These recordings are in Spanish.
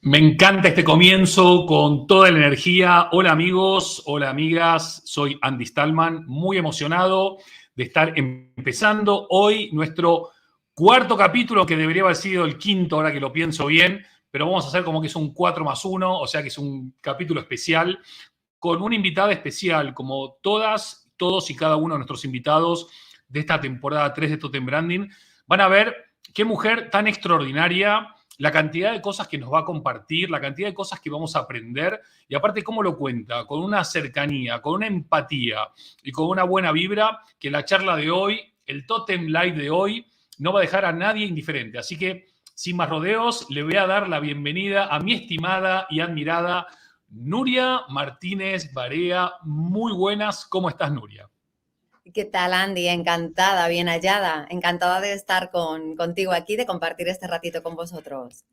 Me encanta este comienzo con toda la energía. Hola amigos, hola amigas, soy Andy Stallman, muy emocionado de estar empezando hoy nuestro cuarto capítulo, que debería haber sido el quinto, ahora que lo pienso bien, pero vamos a hacer como que es un 4+1, o sea que es un capítulo especial, con una invitada especial, como todos y cada uno de nuestros invitados de esta temporada 3 de Totem Branding. Van a ver qué mujer tan extraordinaria, la cantidad de cosas que nos va a compartir, la cantidad de cosas que vamos a aprender y aparte cómo lo cuenta, con una cercanía, con una empatía y con una buena vibra, que la charla de hoy, el Totem Live de hoy, no va a dejar a nadie indiferente. Así que, sin más rodeos, le voy a dar la bienvenida a mi estimada y admirada Nuria Martínez Barea. Muy buenas, ¿cómo estás, Nuria? ¿Qué tal, Andy? Encantada, bien hallada. Encantada de estar contigo aquí, de compartir este ratito con vosotros.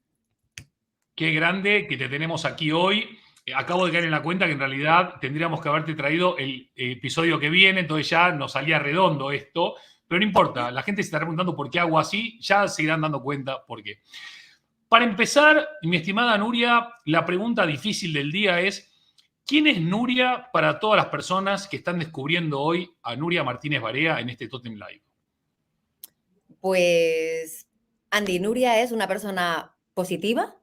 Qué grande que te tenemos aquí hoy. Acabo de caer en la cuenta que en realidad tendríamos que haberte traído el episodio que viene, entonces ya nos salía redondo esto, pero no importa, la gente se está preguntando por qué hago así, ya se irán dando cuenta por qué. Para empezar, mi estimada Nuria, la pregunta difícil del día es, ¿quién es Nuria para todas las personas que están descubriendo hoy a Nuria Martínez Barea en este Totem Live? Pues, Andy, Nuria es una persona positiva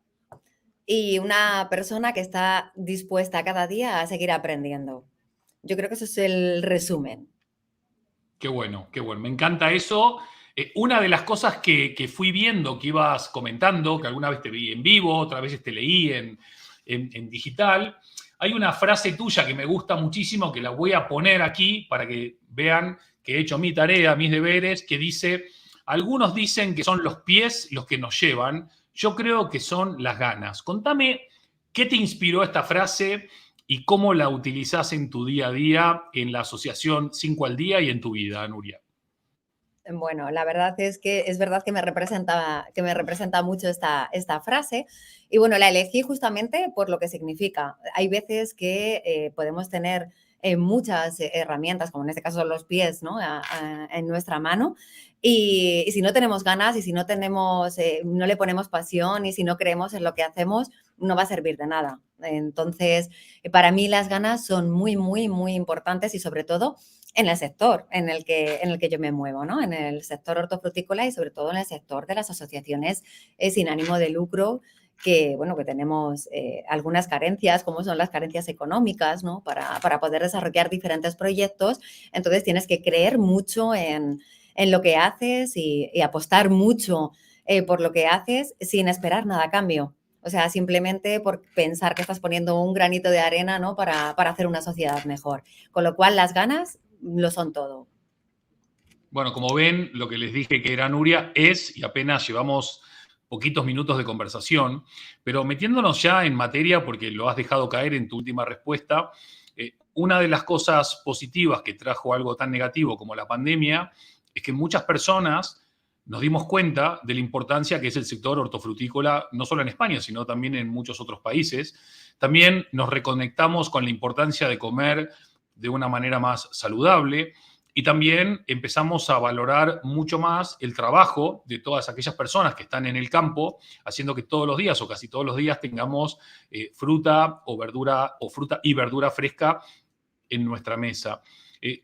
y una persona que está dispuesta cada día a seguir aprendiendo. Yo creo que eso es el resumen. Qué bueno, qué bueno. Me encanta eso. Una de las cosas que fui viendo, que ibas comentando, que alguna vez te vi en vivo, otras veces te leí en digital, hay una frase tuya que me gusta muchísimo, que la voy a poner aquí para que vean que he hecho mi tarea, mis deberes, que dice, algunos dicen que son los pies los que nos llevan, yo creo que son las ganas. Contame, ¿qué te inspiró esta frase? ¿Y cómo la utilizás en tu día a día, en la asociación 5 al día y en tu vida, Nuria? Bueno, la verdad es que es verdad que me representa mucho esta frase. Y bueno, la elegí justamente por lo que significa. Hay veces que podemos tener muchas herramientas, como en este caso los pies, ¿no? En nuestra mano. Y si no tenemos ganas y si no tenemos, no le ponemos pasión y si no creemos en lo que hacemos, no va a servir de nada. Entonces, para mí las ganas son muy, muy, muy importantes y sobre todo en el sector en el que yo me muevo, ¿no? En el sector hortofrutícola y sobre todo en el sector de las asociaciones sin ánimo de lucro, que, bueno, que tenemos algunas carencias, como son las carencias económicas, ¿no? Para poder desarrollar diferentes proyectos. Entonces tienes que creer mucho en lo que haces y apostar mucho por lo que haces sin esperar nada a cambio. O sea, simplemente por pensar que estás poniendo un granito de arena, ¿no? Para hacer una sociedad mejor. Con lo cual, las ganas lo son todo. Bueno, como ven, lo que les dije que era Nuria es, y apenas llevamos poquitos minutos de conversación, pero metiéndonos ya en materia, porque lo has dejado caer en tu última respuesta, una de las cosas positivas que trajo algo tan negativo como la pandemia es que muchas personas nos dimos cuenta de la importancia que es el sector hortofrutícola, no solo en España, sino también en muchos otros países. También nos reconectamos con la importancia de comer de una manera más saludable. Y también empezamos a valorar mucho más el trabajo de todas aquellas personas que están en el campo, haciendo que todos los días o casi todos los días tengamos fruta o verdura o fruta y verdura fresca en nuestra mesa.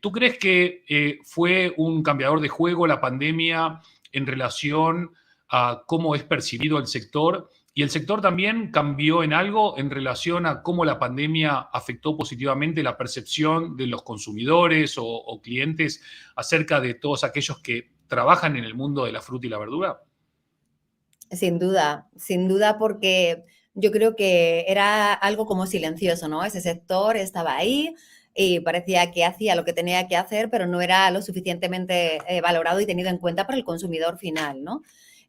¿Tú crees que fue un cambiador de juego la pandemia en relación a cómo es percibido el sector? ¿Y el sector también cambió en algo en relación a cómo la pandemia afectó positivamente la percepción de los consumidores o clientes acerca de todos aquellos que trabajan en el mundo de la fruta y la verdura? Sin duda, porque yo creo que era algo como silencioso, ¿no? Ese sector estaba ahí y parecía que hacía lo que tenía que hacer, pero no era lo suficientemente valorado y tenido en cuenta por el consumidor final, ¿no?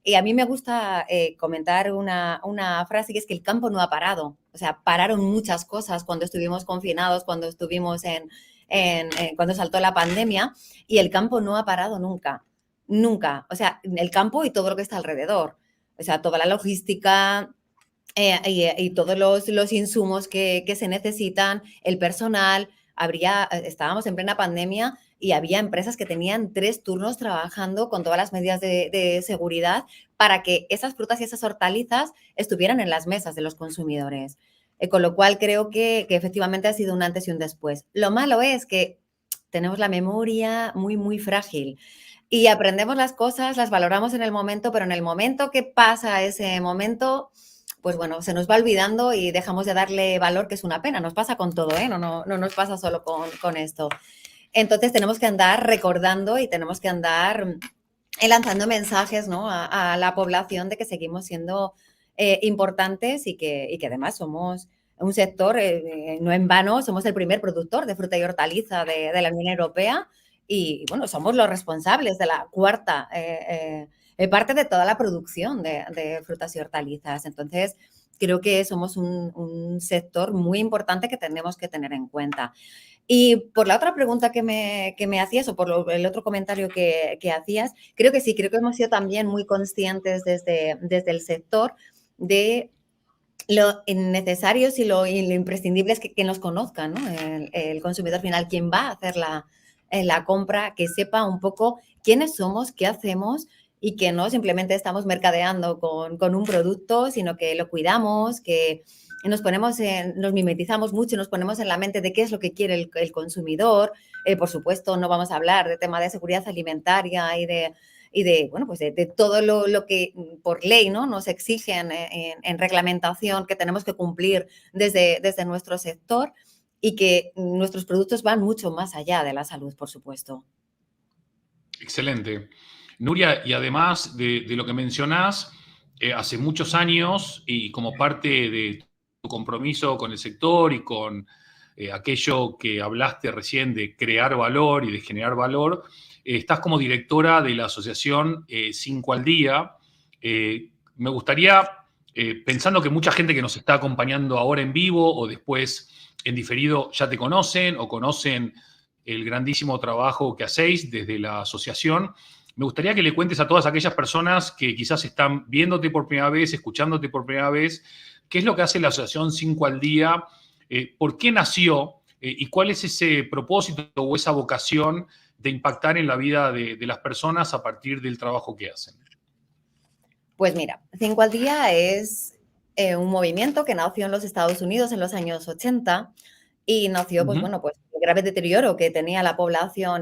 Y a mí me gusta comentar una frase que es que el campo no ha parado. O sea, pararon muchas cosas cuando estuvimos confinados, cuando estuvimos cuando saltó la pandemia, y el campo no ha parado nunca. Nunca. O sea, el campo y todo lo que está alrededor. O sea, toda la logística y todos los insumos que se necesitan, el personal. Estábamos en plena pandemia y había empresas que tenían 3 turnos trabajando con todas las medidas de seguridad para que esas frutas y esas hortalizas estuvieran en las mesas de los consumidores. Con lo cual creo que efectivamente ha sido un antes y un después. Lo malo es que tenemos la memoria muy, muy frágil y aprendemos las cosas, las valoramos en el momento, pero en el momento que pasa ese momento, pues bueno, se nos va olvidando y dejamos de darle valor, que es una pena. Nos pasa con todo, ¿eh? No nos pasa solo con esto. Entonces tenemos que andar recordando y tenemos que andar lanzando mensajes, ¿no? A la población de que seguimos siendo importantes y que además somos un sector, no en vano, somos el primer productor de fruta y hortaliza de la Unión Europea y, bueno, somos los responsables de la cuarta parte de toda la producción de frutas y hortalizas. Entonces, creo que somos un sector muy importante que tenemos que tener en cuenta. Y por la otra pregunta que me hacías o por el otro comentario que hacías, creo que sí, creo que hemos sido también muy conscientes desde el sector de lo necesarios y lo imprescindible es que nos conozcan, ¿no? El consumidor final, quien va a hacer la compra, que sepa un poco quiénes somos, qué hacemos y que no simplemente estamos mercadeando con un producto, sino que lo cuidamos, que nos mimetizamos mucho, nos ponemos en la mente de qué es lo que quiere el consumidor. Por supuesto, no vamos a hablar de tema de seguridad alimentaria bueno, pues de todo lo que por ley, ¿no? Nos exigen en reglamentación que tenemos que cumplir desde nuestro sector y que nuestros productos van mucho más allá de la salud, por supuesto. Excelente. Nuria, y además de lo que mencionás, hace muchos años y como parte de tu compromiso con el sector y con aquello que hablaste recién de crear valor y de generar valor, estás como directora de la asociación 5 al Día. Me gustaría, pensando que mucha gente que nos está acompañando ahora en vivo o después en diferido ya te conocen o conocen el grandísimo trabajo que hacéis desde la asociación. Me gustaría que le cuentes a todas aquellas personas que quizás están viéndote por primera vez, escuchándote por primera vez, qué es lo que hace la Asociación 5 al Día, por qué nació y cuál es ese propósito o esa vocación de impactar en la vida de las personas a partir del trabajo que hacen. Pues mira, 5 al Día es un movimiento que nació en los Estados Unidos en los años 80 y nació, pues bueno, pues el grave deterioro que tenía la población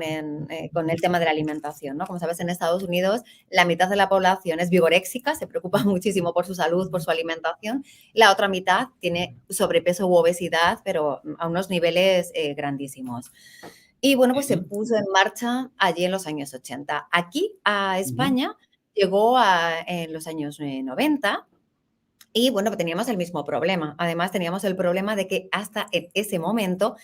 con el tema de la alimentación, ¿no? Como sabes, en Estados Unidos la mitad de la población es vigoréxica, se preocupa muchísimo por su salud, por su alimentación. La otra mitad tiene sobrepeso u obesidad, pero a unos niveles grandísimos. Y bueno, pues se puso en marcha allí en los años 80. Aquí a España llegó en los años 90 y bueno, teníamos el mismo problema. Además, teníamos el problema de que hasta en ese momento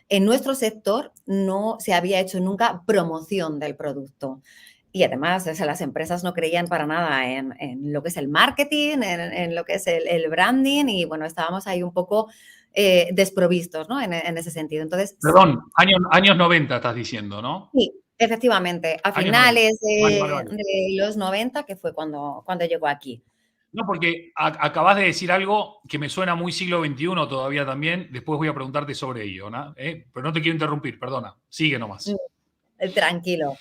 en nuestro sector no se había hecho nunca promoción del producto. Y además, o sea, las empresas no creían para nada en lo que es el marketing, en lo que es el branding y bueno, estábamos ahí un poco desprovistos, ¿no? En ese sentido. Entonces, Perdón, años 90 estás diciendo, ¿no? sí, efectivamente, a Años 90. finales Vale, vale, vale. de los 90, que fue cuando llegó aquí. No, porque acabas de decir algo que me suena muy siglo XXI todavía también. Después voy a preguntarte sobre ello, ¿no? Pero no te quiero interrumpir, perdona. Sigue nomás. Tranquilo.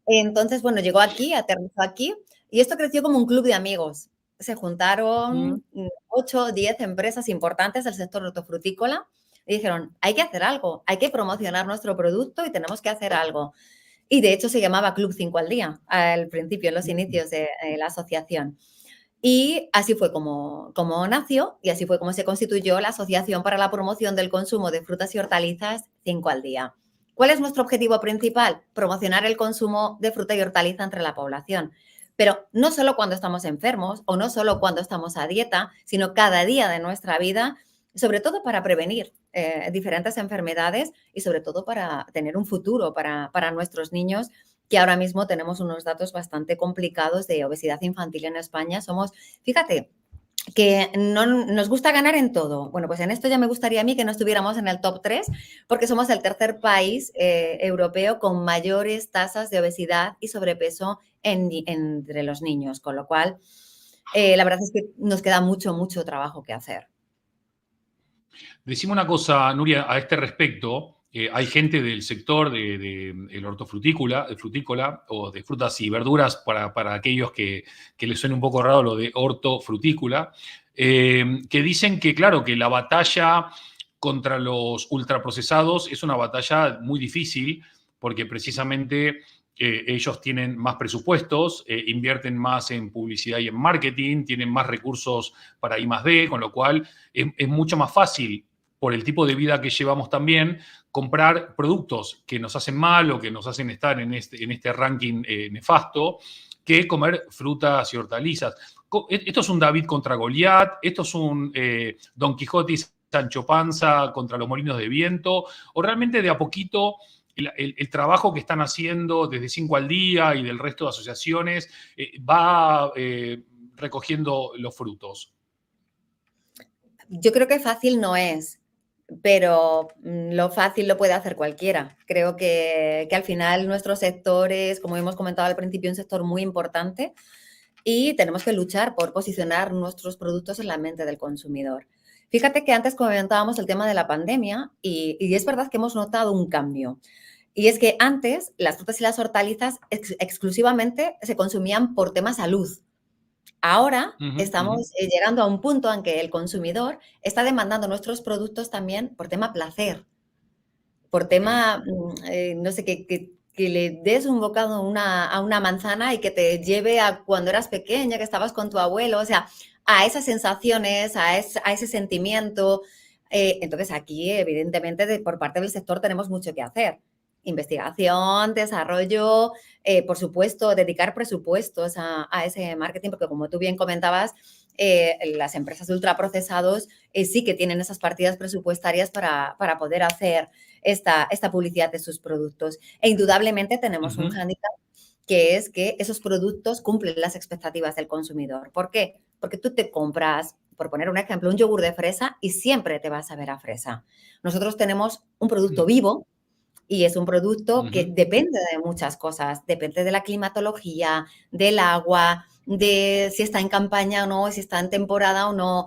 Entonces, bueno, llegó aquí, aterrizó aquí y esto creció como un club de amigos. Se juntaron 8 o 10 empresas importantes del sector hortofrutícola y dijeron, hay que hacer algo, hay que promocionar nuestro producto y tenemos que hacer algo. Y de hecho se llamaba Club 5 al Día al principio, en los inicios de la asociación. Y así fue como nació y así fue como se constituyó la Asociación para la Promoción del Consumo de Frutas y Hortalizas 5 al Día. ¿Cuál es nuestro objetivo principal? Promocionar el consumo de fruta y hortaliza entre la población. Pero no solo cuando estamos enfermos o no solo cuando estamos a dieta, sino cada día de nuestra vida, sobre todo para prevenir diferentes enfermedades y sobre todo para tener un futuro para nuestros niños, que ahora mismo tenemos unos datos bastante complicados de obesidad infantil en España. Fíjate, que no nos gusta ganar en todo. Bueno, pues en esto ya me gustaría a mí que no estuviéramos en el top 3, porque somos el tercer país europeo con mayores tasas de obesidad y sobrepeso entre los niños, con lo cual la verdad es que nos queda mucho, mucho trabajo que hacer. Decime una cosa, Nuria, a este respecto. Hay gente del sector el frutícola o de frutas y verduras, para aquellos que les suene un poco raro lo de hortofrutícola, que dicen que, claro, que la batalla contra los ultraprocesados es una batalla muy difícil porque precisamente ellos tienen más presupuestos, invierten más en publicidad y en marketing, tienen más recursos para I+D, con lo cual es mucho más fácil, por el tipo de vida que llevamos también, comprar productos que nos hacen mal o que nos hacen estar en este ranking nefasto, que comer frutas y hortalizas. Esto es un David contra Goliat, esto es un Don Quijote y Sancho Panza contra los molinos de viento, o realmente de a poquito el trabajo que están haciendo desde 5 al día y del resto de asociaciones va recogiendo los frutos. Yo creo que fácil no es, pero lo fácil lo puede hacer cualquiera. Creo que al final nuestro sector es, como hemos comentado al principio, un sector muy importante y tenemos que luchar por posicionar nuestros productos en la mente del consumidor. Fíjate que antes comentábamos el tema de la pandemia y es verdad que hemos notado un cambio. Y es que antes las frutas y las hortalizas exclusivamente se consumían por tema salud. Ahora estamos llegando a un punto en que el consumidor está demandando nuestros productos también por tema placer, por tema, no sé, que le des un bocado a una manzana y que te lleve a cuando eras pequeña, que estabas con tu abuelo, o sea, a esas sensaciones, a ese sentimiento. Entonces, aquí, evidentemente, por parte del sector tenemos mucho que hacer. Investigación, desarrollo, por supuesto, dedicar presupuestos a ese marketing, porque como tú bien comentabas, las empresas de ultraprocesados sí que tienen esas partidas presupuestarias para poder hacer esta publicidad de sus productos. E indudablemente tenemos un hándicap, que es que esos productos cumplen las expectativas del consumidor. ¿Por qué? Porque tú te compras, por poner un ejemplo, un yogur de fresa y siempre te vas a ver a fresa. Nosotros tenemos un producto vivo y es un producto que depende de muchas cosas. Depende de la climatología, del agua, de si está en campaña o no, si está en temporada o no,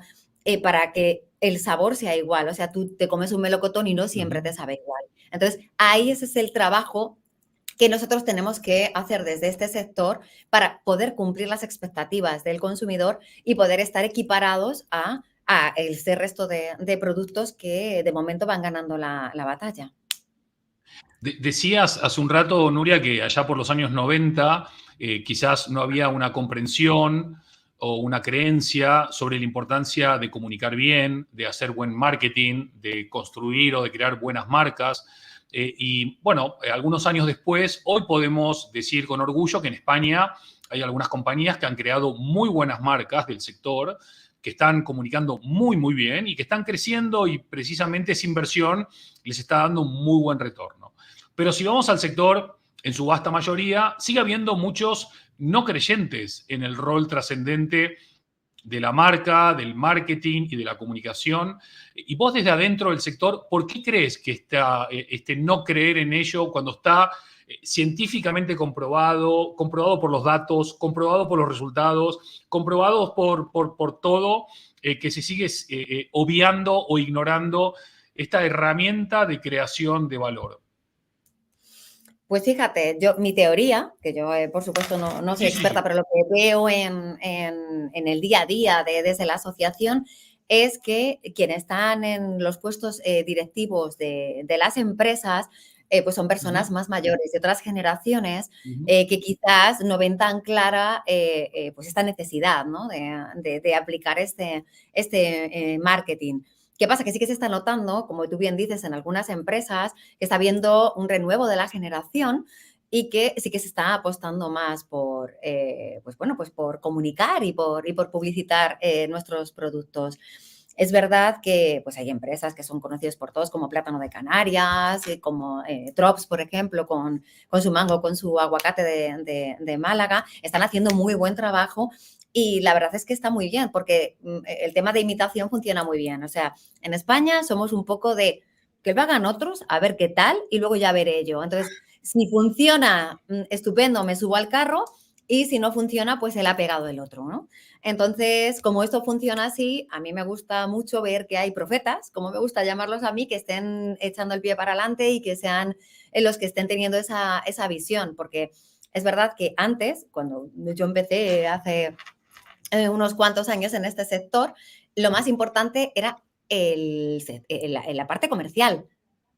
para que el sabor sea igual. O sea, tú te comes un melocotón y no siempre te sabe igual. Entonces, ahí ese es el trabajo que nosotros tenemos que hacer desde este sector para poder cumplir las expectativas del consumidor y poder estar equiparados a este resto de productos que de momento van ganando la batalla. Decías hace un rato, Nuria, que allá por los años 90 quizás no había una comprensión o una creencia sobre la importancia de comunicar bien, de hacer buen marketing, de construir o de crear buenas marcas. Y bueno, algunos años después, hoy podemos decir con orgullo que en España hay algunas compañías que han creado muy buenas marcas del sector, que están comunicando muy, muy bien y que están creciendo, y precisamente esa inversión les está dando un muy buen retorno. Pero si vamos al sector, en su vasta mayoría, sigue habiendo muchos no creyentes en el rol trascendente de la marca, del marketing y de la comunicación. Y vos desde adentro del sector, ¿por qué crees que está este no creer en ello cuando está científicamente comprobado por los datos, comprobado por los resultados, comprobado por todo, que se sigue obviando o ignorando esta herramienta de creación de valor? Pues fíjate, mi teoría, que yo por supuesto no soy experta, pero lo que veo en el día a día desde la asociación es que quienes están en los puestos directivos de las empresas, pues son personas más mayores de otras generaciones que quizás no ven tan clara pues esta necesidad, ¿no? de aplicar este marketing. ¿Qué pasa? Que sí que se está notando, como tú bien dices, en algunas empresas, que está habiendo un renuevo de la generación y que sí que se está apostando más por, pues por comunicar y por publicitar nuestros productos. Es verdad que pues hay empresas que son conocidas por todos como Plátano de Canarias, como Trops, por ejemplo, con su mango, con su aguacate de Málaga. Están haciendo muy buen trabajo y la verdad es que está muy bien porque el tema de imitación funciona muy bien. O sea, en España somos un poco de que lo hagan otros, a ver qué tal y luego ya veré yo. Entonces, si funciona, estupendo, me subo al carro y si no funciona, pues se le ha pegado el otro, ¿no? Entonces, como esto funciona así, a mí me gusta mucho ver que hay profetas, como me gusta llamarlos a mí, que estén echando el pie para adelante y que sean los que estén teniendo esa visión, porque es verdad que antes, cuando yo empecé hace unos cuantos años en este sector, lo más importante era la parte comercial.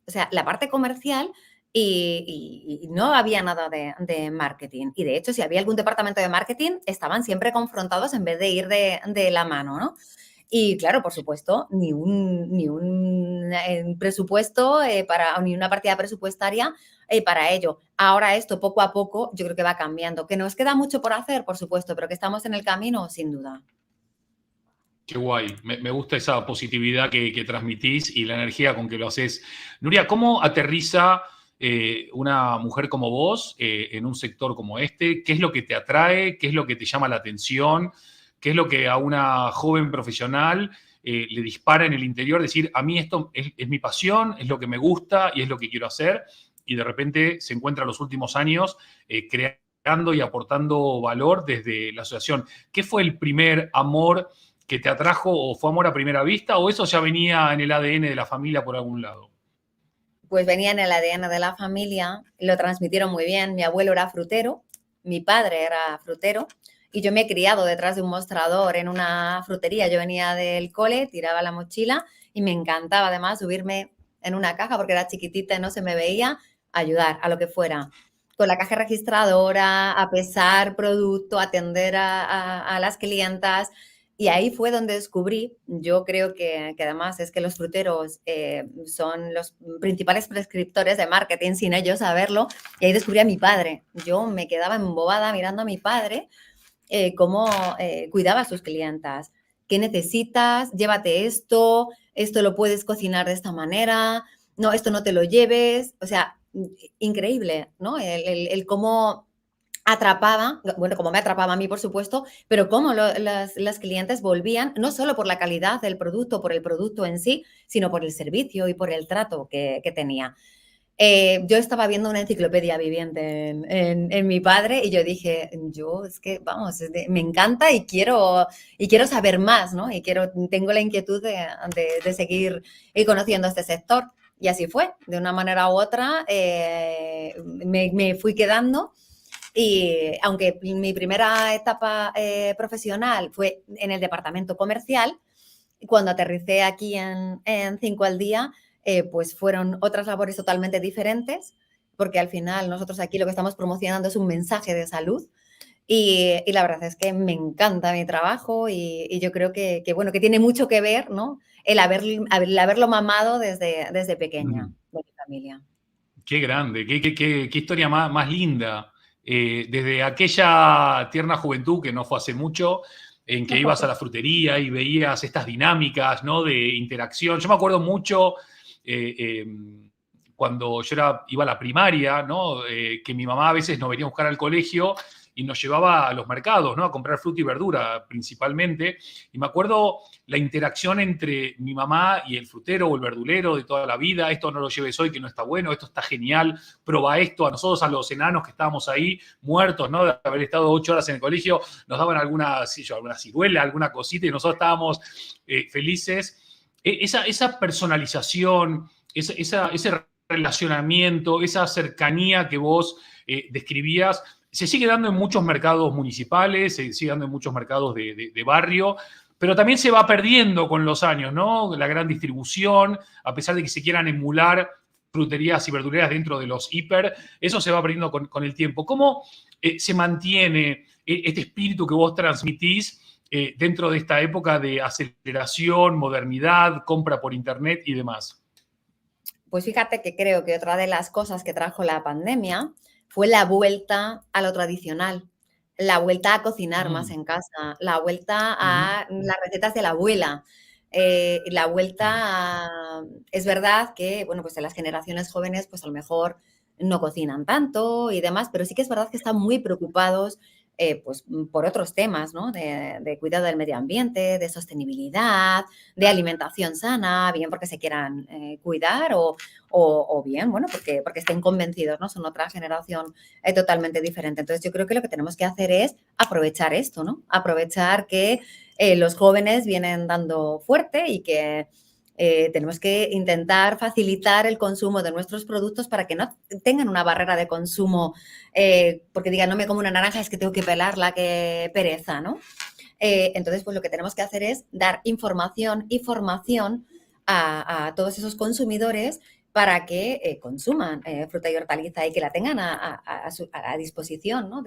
O sea, la parte comercial y no había nada de marketing. Y de hecho, si había algún departamento de marketing, estaban siempre confrontados en vez de ir de la mano, ¿no? Y claro, por supuesto, ni un presupuesto ni una partida presupuestaria para ello. Ahora esto poco a poco yo creo que va cambiando. Que nos queda mucho por hacer, por supuesto, pero que estamos en el camino, sin duda. Qué guay, me gusta esa positividad que transmitís y la energía con que lo haces. Nuria, ¿cómo aterriza una mujer como vos en un sector como este? ¿Qué es lo que te atrae? ¿Qué es lo que te llama la atención? ¿Qué es lo que a una joven profesional le dispara en el interior? Decir, a mí esto es mi pasión, es lo que me gusta y es lo que quiero hacer. Y de repente se encuentra los últimos años creando y aportando valor desde la asociación. ¿Qué fue el primer amor que te atrajo o fue amor a primera vista o eso ya venía en el ADN de la familia por algún lado? Pues venía en el ADN de la familia, lo transmitieron muy bien. Mi abuelo era frutero, mi padre era frutero y yo me he criado detrás de un mostrador en una frutería. Yo venía del cole, tiraba la mochila y me encantaba además subirme en una caja porque era chiquitita y no se me veía, ayudar a lo que fuera. Con la caja registradora, a pesar producto, atender a las clientas. Y ahí fue donde descubrí, yo creo que además es que los fruteros son los principales prescriptores de marketing sin ellos saberlo, y ahí descubrí a mi padre. Yo me quedaba embobada mirando a mi padre cómo cuidaba a sus clientas. ¿Qué necesitas? Llévate esto lo puedes cocinar de esta manera, no, esto no te lo lleves. O sea, increíble, ¿no? El cómo atrapaba, bueno, como me atrapaba a mí, por supuesto, pero cómo las clientes volvían, no solo por la calidad del producto, por el producto en sí, sino por el servicio y por el trato que tenía. Yo estaba viendo una enciclopedia viviente en mi padre y yo dije, yo es que, vamos, me encanta y quiero saber más, ¿no? Y tengo la inquietud de seguir conociendo este sector. Y así fue, de una manera u otra, me fui quedando. Y aunque mi primera etapa profesional fue en el departamento comercial, cuando aterricé aquí en 5 al día, pues fueron otras labores totalmente diferentes, porque al final nosotros aquí lo que estamos promocionando es un mensaje de salud y la verdad es que me encanta mi trabajo y yo creo bueno, que tiene mucho que ver, ¿no? El haberlo mamado desde pequeña, Mm. de mi familia. Qué grande, qué historia más linda. Desde aquella tierna juventud, que no fue hace mucho, en que ibas a la frutería y veías estas dinámicas, ¿no? De interacción. Yo me acuerdo mucho eh, eh, cuando yo iba a la primaria, ¿no? Que mi mamá a veces nos venía a buscar al colegio y nos llevaba a los mercados, ¿no? A comprar fruta y verdura principalmente. Y me acuerdo la interacción entre mi mamá y el frutero o el verdulero de toda la vida. Esto no lo lleves hoy, que no está bueno, esto está genial, proba esto. A nosotros, a los enanos que estábamos ahí, muertos, ¿no? De haber estado 8 horas en el colegio, nos daban alguna ciruela, alguna cosita y nosotros estábamos felices. Esa personalización, ese relacionamiento, esa cercanía que vos describías, se sigue dando en muchos mercados municipales, se sigue dando en muchos mercados de barrio, pero también se va perdiendo con los años, ¿no? La gran distribución, a pesar de que se quieran emular fruterías y verdulerías dentro de los hiper, eso se va perdiendo con el tiempo. ¿Cómo se mantiene este espíritu que vos transmitís dentro de esta época de aceleración, modernidad, compra por internet y demás? Pues fíjate que creo que otra de las cosas que trajo la pandemia fue la vuelta a lo tradicional, la vuelta a cocinar más Mm. en casa, la vuelta Ujú. a las recetas de la abuela, la vuelta a... Es verdad que, bueno, pues en las generaciones jóvenes, pues a lo mejor no cocinan tanto y demás, pero sí que es verdad que están muy preocupados pues por otros temas, ¿no? De cuidado del medio ambiente, de sostenibilidad, de alimentación sana, bien porque se quieran cuidar o bien, bueno, porque estén convencidos, ¿no? Son otra generación totalmente diferente. Entonces, yo creo que lo que tenemos que hacer es aprovechar esto, ¿no? Aprovechar que los jóvenes vienen dando fuerte y que tenemos que intentar facilitar el consumo de nuestros productos para que no tengan una barrera de consumo, porque digan, no me como una naranja, es que tengo que pelarla, qué pereza, ¿no? Entonces, pues lo que tenemos que hacer es dar información y formación a todos esos consumidores para que consuman fruta y hortaliza y que la tengan a disposición, ¿no?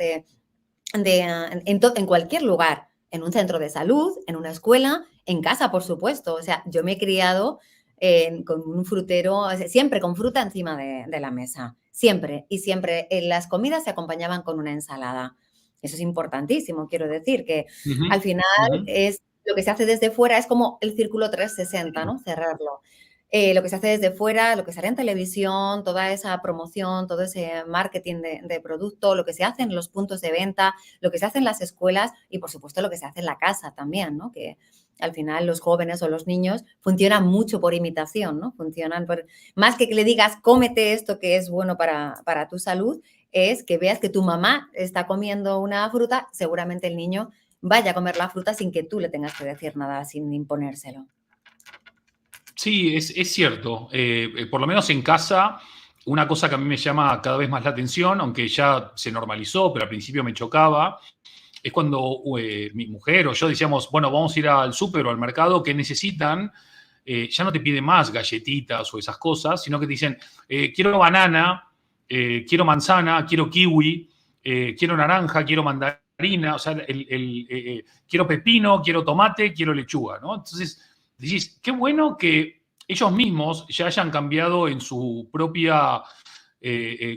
En cualquier lugar, en un centro de salud, en una escuela, en casa, por supuesto. O sea, yo me he criado con un frutero, o sea, siempre con fruta encima de la mesa, siempre. Y siempre las comidas se acompañaban con una ensalada. Eso es importantísimo, quiero decir, que Ujú, al final ujú. es lo que se hace desde fuera, es como el círculo 360, ¿no? Cerrarlo. Lo que se hace desde fuera, lo que sale en televisión, toda esa promoción, todo ese marketing de producto, lo que se hace en los puntos de venta, lo que se hace en las escuelas y, por supuesto, lo que se hace en la casa también, ¿no? Que al final los jóvenes o los niños funcionan mucho por imitación, ¿no? Funcionan por, más que le digas, cómete esto que es bueno para tu salud, es que veas que tu mamá está comiendo una fruta, seguramente el niño vaya a comer la fruta sin que tú le tengas que decir nada, sin imponérselo. Sí, es cierto. Por lo menos en casa, una cosa que a mí me llama cada vez más la atención, aunque ya se normalizó, pero al principio me chocaba, es cuando mi mujer o yo decíamos, bueno, vamos a ir al súper o al mercado, ¿qué necesitan? Ya no te piden más galletitas o esas cosas, sino que te dicen, quiero banana, quiero manzana, quiero kiwi, quiero naranja, quiero mandarina, o sea, quiero pepino, quiero tomate, quiero lechuga, ¿no? Entonces, decís, qué bueno que ellos mismos ya hayan cambiado en su propia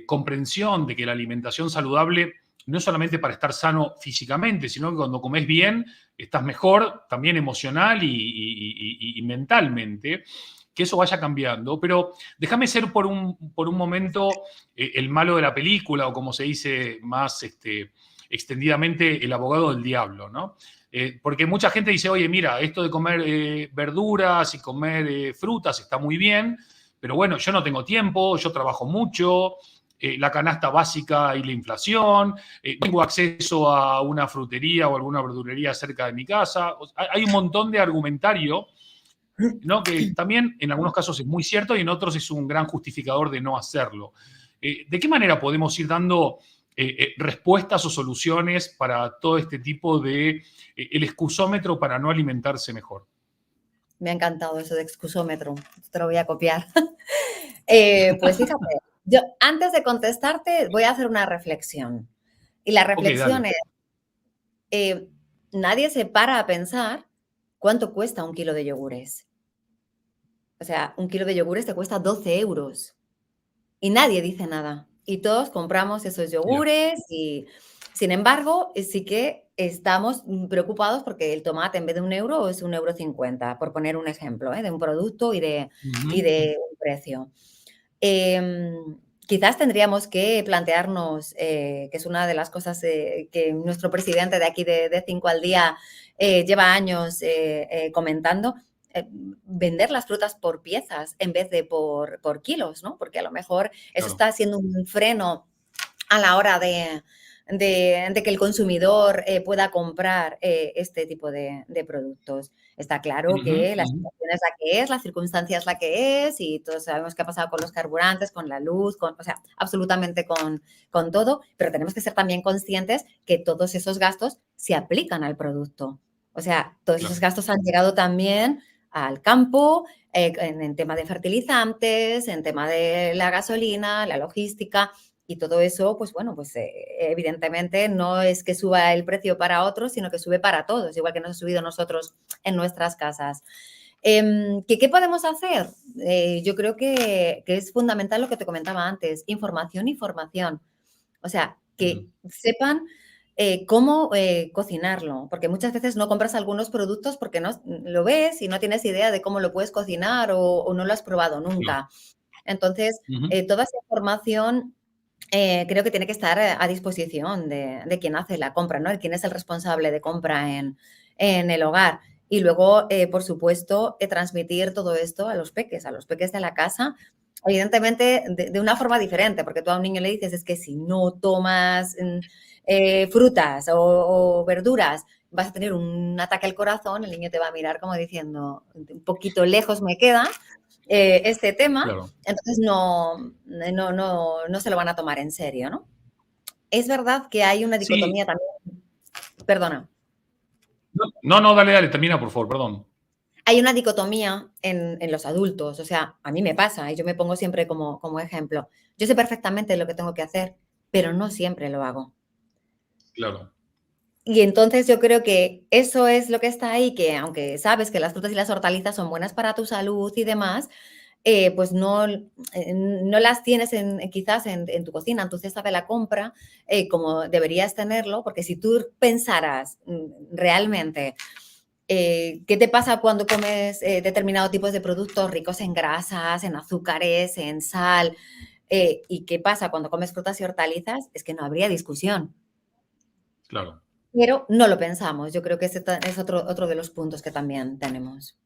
comprensión de que la alimentación saludable no es solamente para estar sano físicamente, sino que cuando comes bien estás mejor también emocional y mentalmente, que eso vaya cambiando. Pero déjame ser por un momento el malo de la película, o como se dice más extendidamente, el abogado del diablo, ¿no? Porque mucha gente dice, oye, mira, esto de comer verduras y comer frutas está muy bien, pero bueno, yo no tengo tiempo, yo trabajo mucho, la canasta básica y la inflación, tengo acceso a una frutería o alguna verdulería cerca de mi casa. Hay un montón de argumentario, ¿no? Que también en algunos casos es muy cierto y en otros es un gran justificador de no hacerlo. ¿De qué manera podemos ir dando respuestas o soluciones para todo este tipo de el excusómetro para no alimentarse mejor? Me ha encantado eso de excusómetro, te lo voy a copiar. Pues fíjate, yo antes de contestarte voy a hacer una reflexión. Y la Ok, reflexión dale. es, eh, nadie se para a pensar cuánto cuesta un kilo de yogures. O sea, un kilo de yogures te cuesta 12 euros y nadie dice nada. Y todos compramos esos Mira. yogures y, sin embargo, sí que estamos preocupados porque el tomate en vez de 1 euro es 1,50 € por poner un ejemplo, de un producto y Ujú. de un precio. Quizás tendríamos que plantearnos, que es una de las cosas que nuestro presidente de aquí de 5 al día lleva años comentando, vender las frutas por piezas en vez de por kilos, ¿no? Porque a lo mejor eso Claro. está siendo un freno a la hora de que el consumidor pueda comprar este tipo de productos. Está claro Ujú, que la ujú. situación es la que es, la circunstancia es la que es y todos sabemos qué ha pasado con los carburantes, con la luz, o sea, absolutamente con todo, pero tenemos que ser también conscientes que todos esos gastos se aplican al producto. O sea, todos esos Claro. gastos han llegado también al campo, en tema de fertilizantes, en tema de la gasolina, la logística, y todo eso, pues bueno, pues evidentemente no es que suba el precio para otros, sino que sube para todos, igual que nos ha subido nosotros en nuestras casas. ¿Qué podemos hacer? Yo creo que es fundamental lo que te comentaba antes, información y formación. O sea, Ujú. que sepan cómo cocinarlo, porque muchas veces no compras algunos productos porque no lo ves y no tienes idea de cómo lo puedes cocinar o no lo has probado Claro. nunca. Entonces, Ujú. toda esa información creo que tiene que estar a disposición de quien hace la compra, ¿no? De quién es el responsable de compra en el hogar. Y luego, por supuesto, transmitir todo esto a los peques de la casa, evidentemente de una forma diferente, porque tú a un niño le dices, es que si no tomas frutas o verduras, vas a tener un ataque al corazón, el niño te va a mirar como diciendo, un poquito lejos me queda este tema, Claro. entonces no se lo van a tomar en serio, ¿no? Es verdad que hay una Sí, dicotomía también, perdona, no, dale, dale, termina, por favor, perdón. hay una dicotomía en los adultos, o sea, a mí me pasa y yo me pongo siempre como ejemplo. Yo sé perfectamente lo que tengo que hacer, pero no siempre lo hago. Claro. Y entonces yo creo que eso es lo que está ahí, que aunque sabes que las frutas y las hortalizas son buenas para tu salud y demás, pues no las tienes quizás en tu cocina, en tu cesta de la compra, como deberías tenerlo, porque si tú pensaras realmente qué te pasa cuando comes determinados tipos de productos ricos en grasas, en azúcares, en sal, y qué pasa cuando comes frutas y hortalizas, es que no habría discusión. Claro. Pero no lo pensamos. Yo creo que ese es otro de los puntos que también tenemos.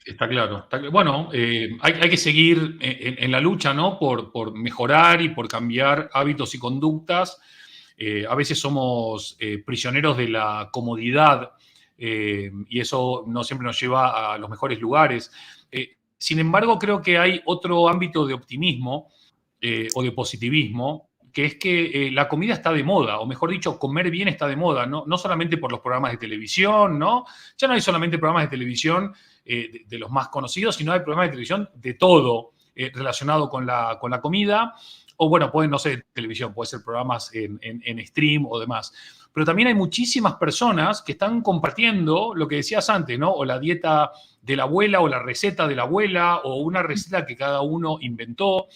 Está claro. Bueno, hay que seguir en la lucha, ¿no? Por mejorar y por cambiar hábitos y conductas. A veces somos prisioneros de la comodidad y eso no siempre nos lleva a los mejores lugares. Sin embargo, creo que hay otro ámbito de optimismo o de positivismo, que es que la comida está de moda, o mejor dicho, comer bien está de moda, no solamente por los programas de televisión, ¿no? Ya no hay solamente programas de televisión de los más conocidos, sino hay programas de televisión de todo relacionado con la comida, o bueno, pueden, no ser televisión, puede ser programas en stream o demás. Pero también hay muchísimas personas que están compartiendo lo que decías antes, ¿no? O la dieta de la abuela, o la receta de la abuela, o una receta que cada uno inventó.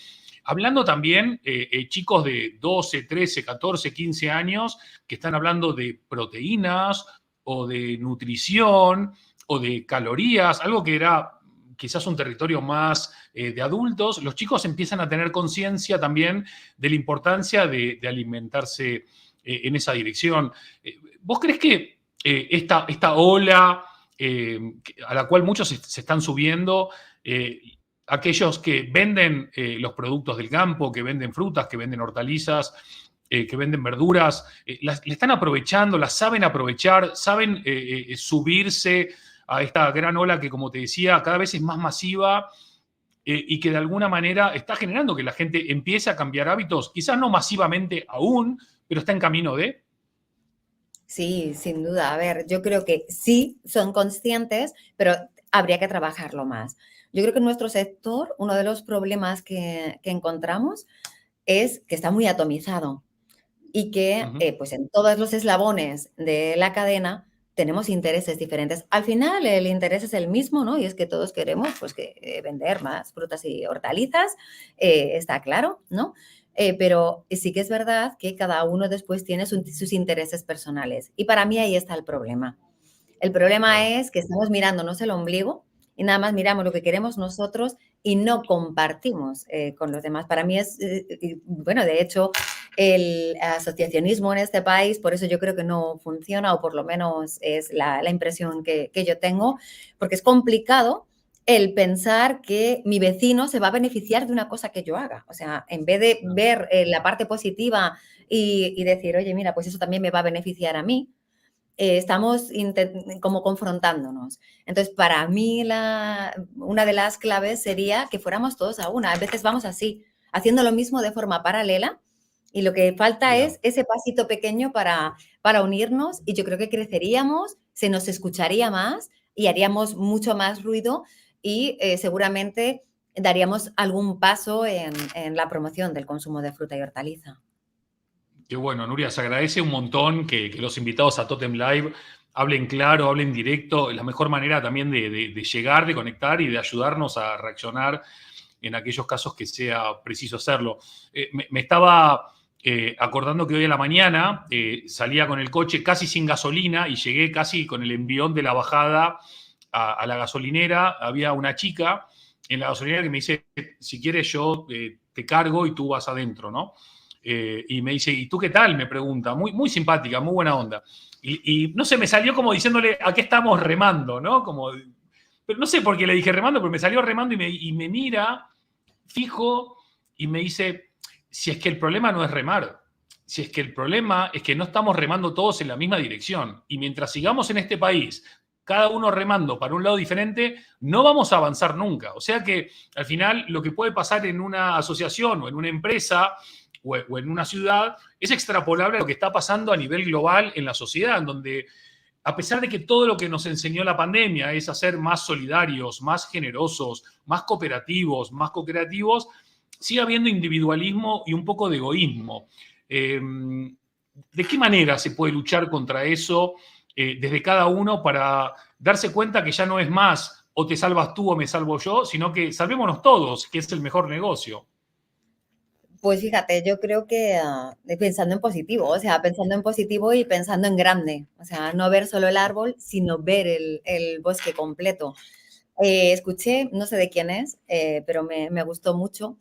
Hablando también chicos de 12, 13, 14, 15 años que están hablando de proteínas o de nutrición o de calorías, algo que era quizás un territorio más de adultos. Los chicos empiezan a tener conciencia también de la importancia de alimentarse en esa dirección. ¿Vos crees que esta ola a la cual muchos se están subiendo, aquellos que venden los productos del campo, que venden frutas, que venden hortalizas, que venden verduras, le están aprovechando, las saben aprovechar, saben subirse a esta gran ola que, como te decía, cada vez es más masiva y que de alguna manera está generando que la gente empiece a cambiar hábitos, quizás no masivamente aún, pero está en camino de... Sí, sin duda. A ver, yo creo que sí son conscientes, pero habría que trabajarlo más. Yo creo que en nuestro sector uno de los problemas que encontramos es que está muy atomizado y que Ujú. pues en todos los eslabones de la cadena tenemos intereses diferentes. Al final el interés es el mismo, ¿no? Y es que todos queremos pues que vender más frutas y hortalizas, está claro, ¿no? Pero sí que es verdad que cada uno después tiene sus intereses personales. Y para mí ahí está el problema. El problema Claro. es que estamos mirándonos el ombligo y nada más miramos lo que queremos nosotros y no compartimos con los demás. Para mí es, bueno, de hecho, el asociacionismo en este país, por eso yo creo que no funciona, o por lo menos es la impresión que yo tengo, porque es complicado el pensar que mi vecino se va a beneficiar de una cosa que yo haga. O sea, en vez de ver la parte positiva y decir, oye, mira, pues eso también me va a beneficiar a mí, estamos como confrontándonos. Entonces, para mí, una de las claves sería que fuéramos todos a una. A veces vamos así, haciendo lo mismo de forma paralela y lo que falta Mira. es ese pasito pequeño para unirnos y yo creo que creceríamos, se nos escucharía más y haríamos mucho más ruido y seguramente daríamos algún paso en la promoción del consumo de fruta y hortaliza. Qué bueno, Nuria, se agradece un montón que los invitados a Totem Live hablen claro, hablen directo. Es la mejor manera también de llegar, de conectar y de ayudarnos a reaccionar en aquellos casos que sea preciso hacerlo. Me estaba acordando que hoy a la mañana salía con el coche casi sin gasolina y llegué casi con el envión de la bajada a la gasolinera. Había una chica en la gasolinera que me dice, si quieres yo te cargo y tú vas adentro, ¿no? y me dice, ¿y tú qué tal? Me pregunta, muy, muy simpática, muy buena onda. Y no sé, me salió como diciéndole, ¿a qué estamos remando? ¿No? Como, pero no sé por qué le dije remando, pero me salió remando y me mira fijo y me dice, si es que el problema no es remar, si es que el problema es que no estamos remando todos en la misma dirección. Y mientras sigamos en este país, cada uno remando para un lado diferente, no vamos a avanzar nunca. O sea que al final lo que puede pasar en una asociación o en una empresa o en una ciudad es extrapolable a lo que está pasando a nivel global en la sociedad, en donde a pesar de que todo lo que nos enseñó la pandemia es a ser más solidarios, más generosos, más cooperativos, más co-creativos, sigue habiendo individualismo y un poco de egoísmo. ¿De qué manera se puede luchar contra eso desde cada uno para darse cuenta que ya no es más o te salvas tú o me salvo yo, sino que salvémonos todos, que es el mejor negocio? Pues fíjate, yo creo que pensando en positivo, o sea, pensando en positivo y pensando en grande, o sea, no ver solo el árbol, sino ver el bosque completo. Escuché, no sé de quién es, pero me gustó mucho,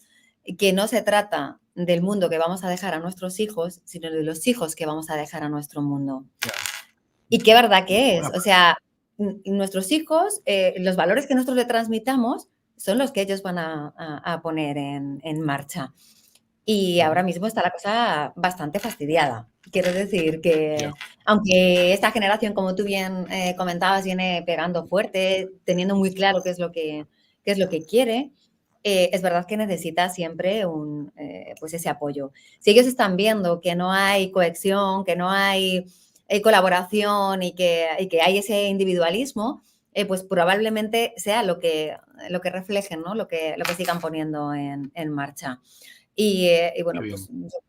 que no se trata del mundo que vamos a dejar a nuestros hijos, sino de los hijos que vamos a dejar a nuestro mundo. Y qué verdad que es, o sea, nuestros hijos, los valores que nosotros le transmitamos son los que ellos van a poner en marcha. Y ahora mismo está la cosa bastante fastidiada. Quiero decir que, aunque esta generación, como tú bien comentabas, viene pegando fuerte, teniendo muy claro qué es lo que quiere, es verdad que necesita siempre pues ese apoyo. Si ellos están viendo que no hay cohesión, que no hay colaboración y que hay ese individualismo, pues probablemente sea lo que reflejen, ¿no? Lo que sigan poniendo en marcha. Y bueno, pues yo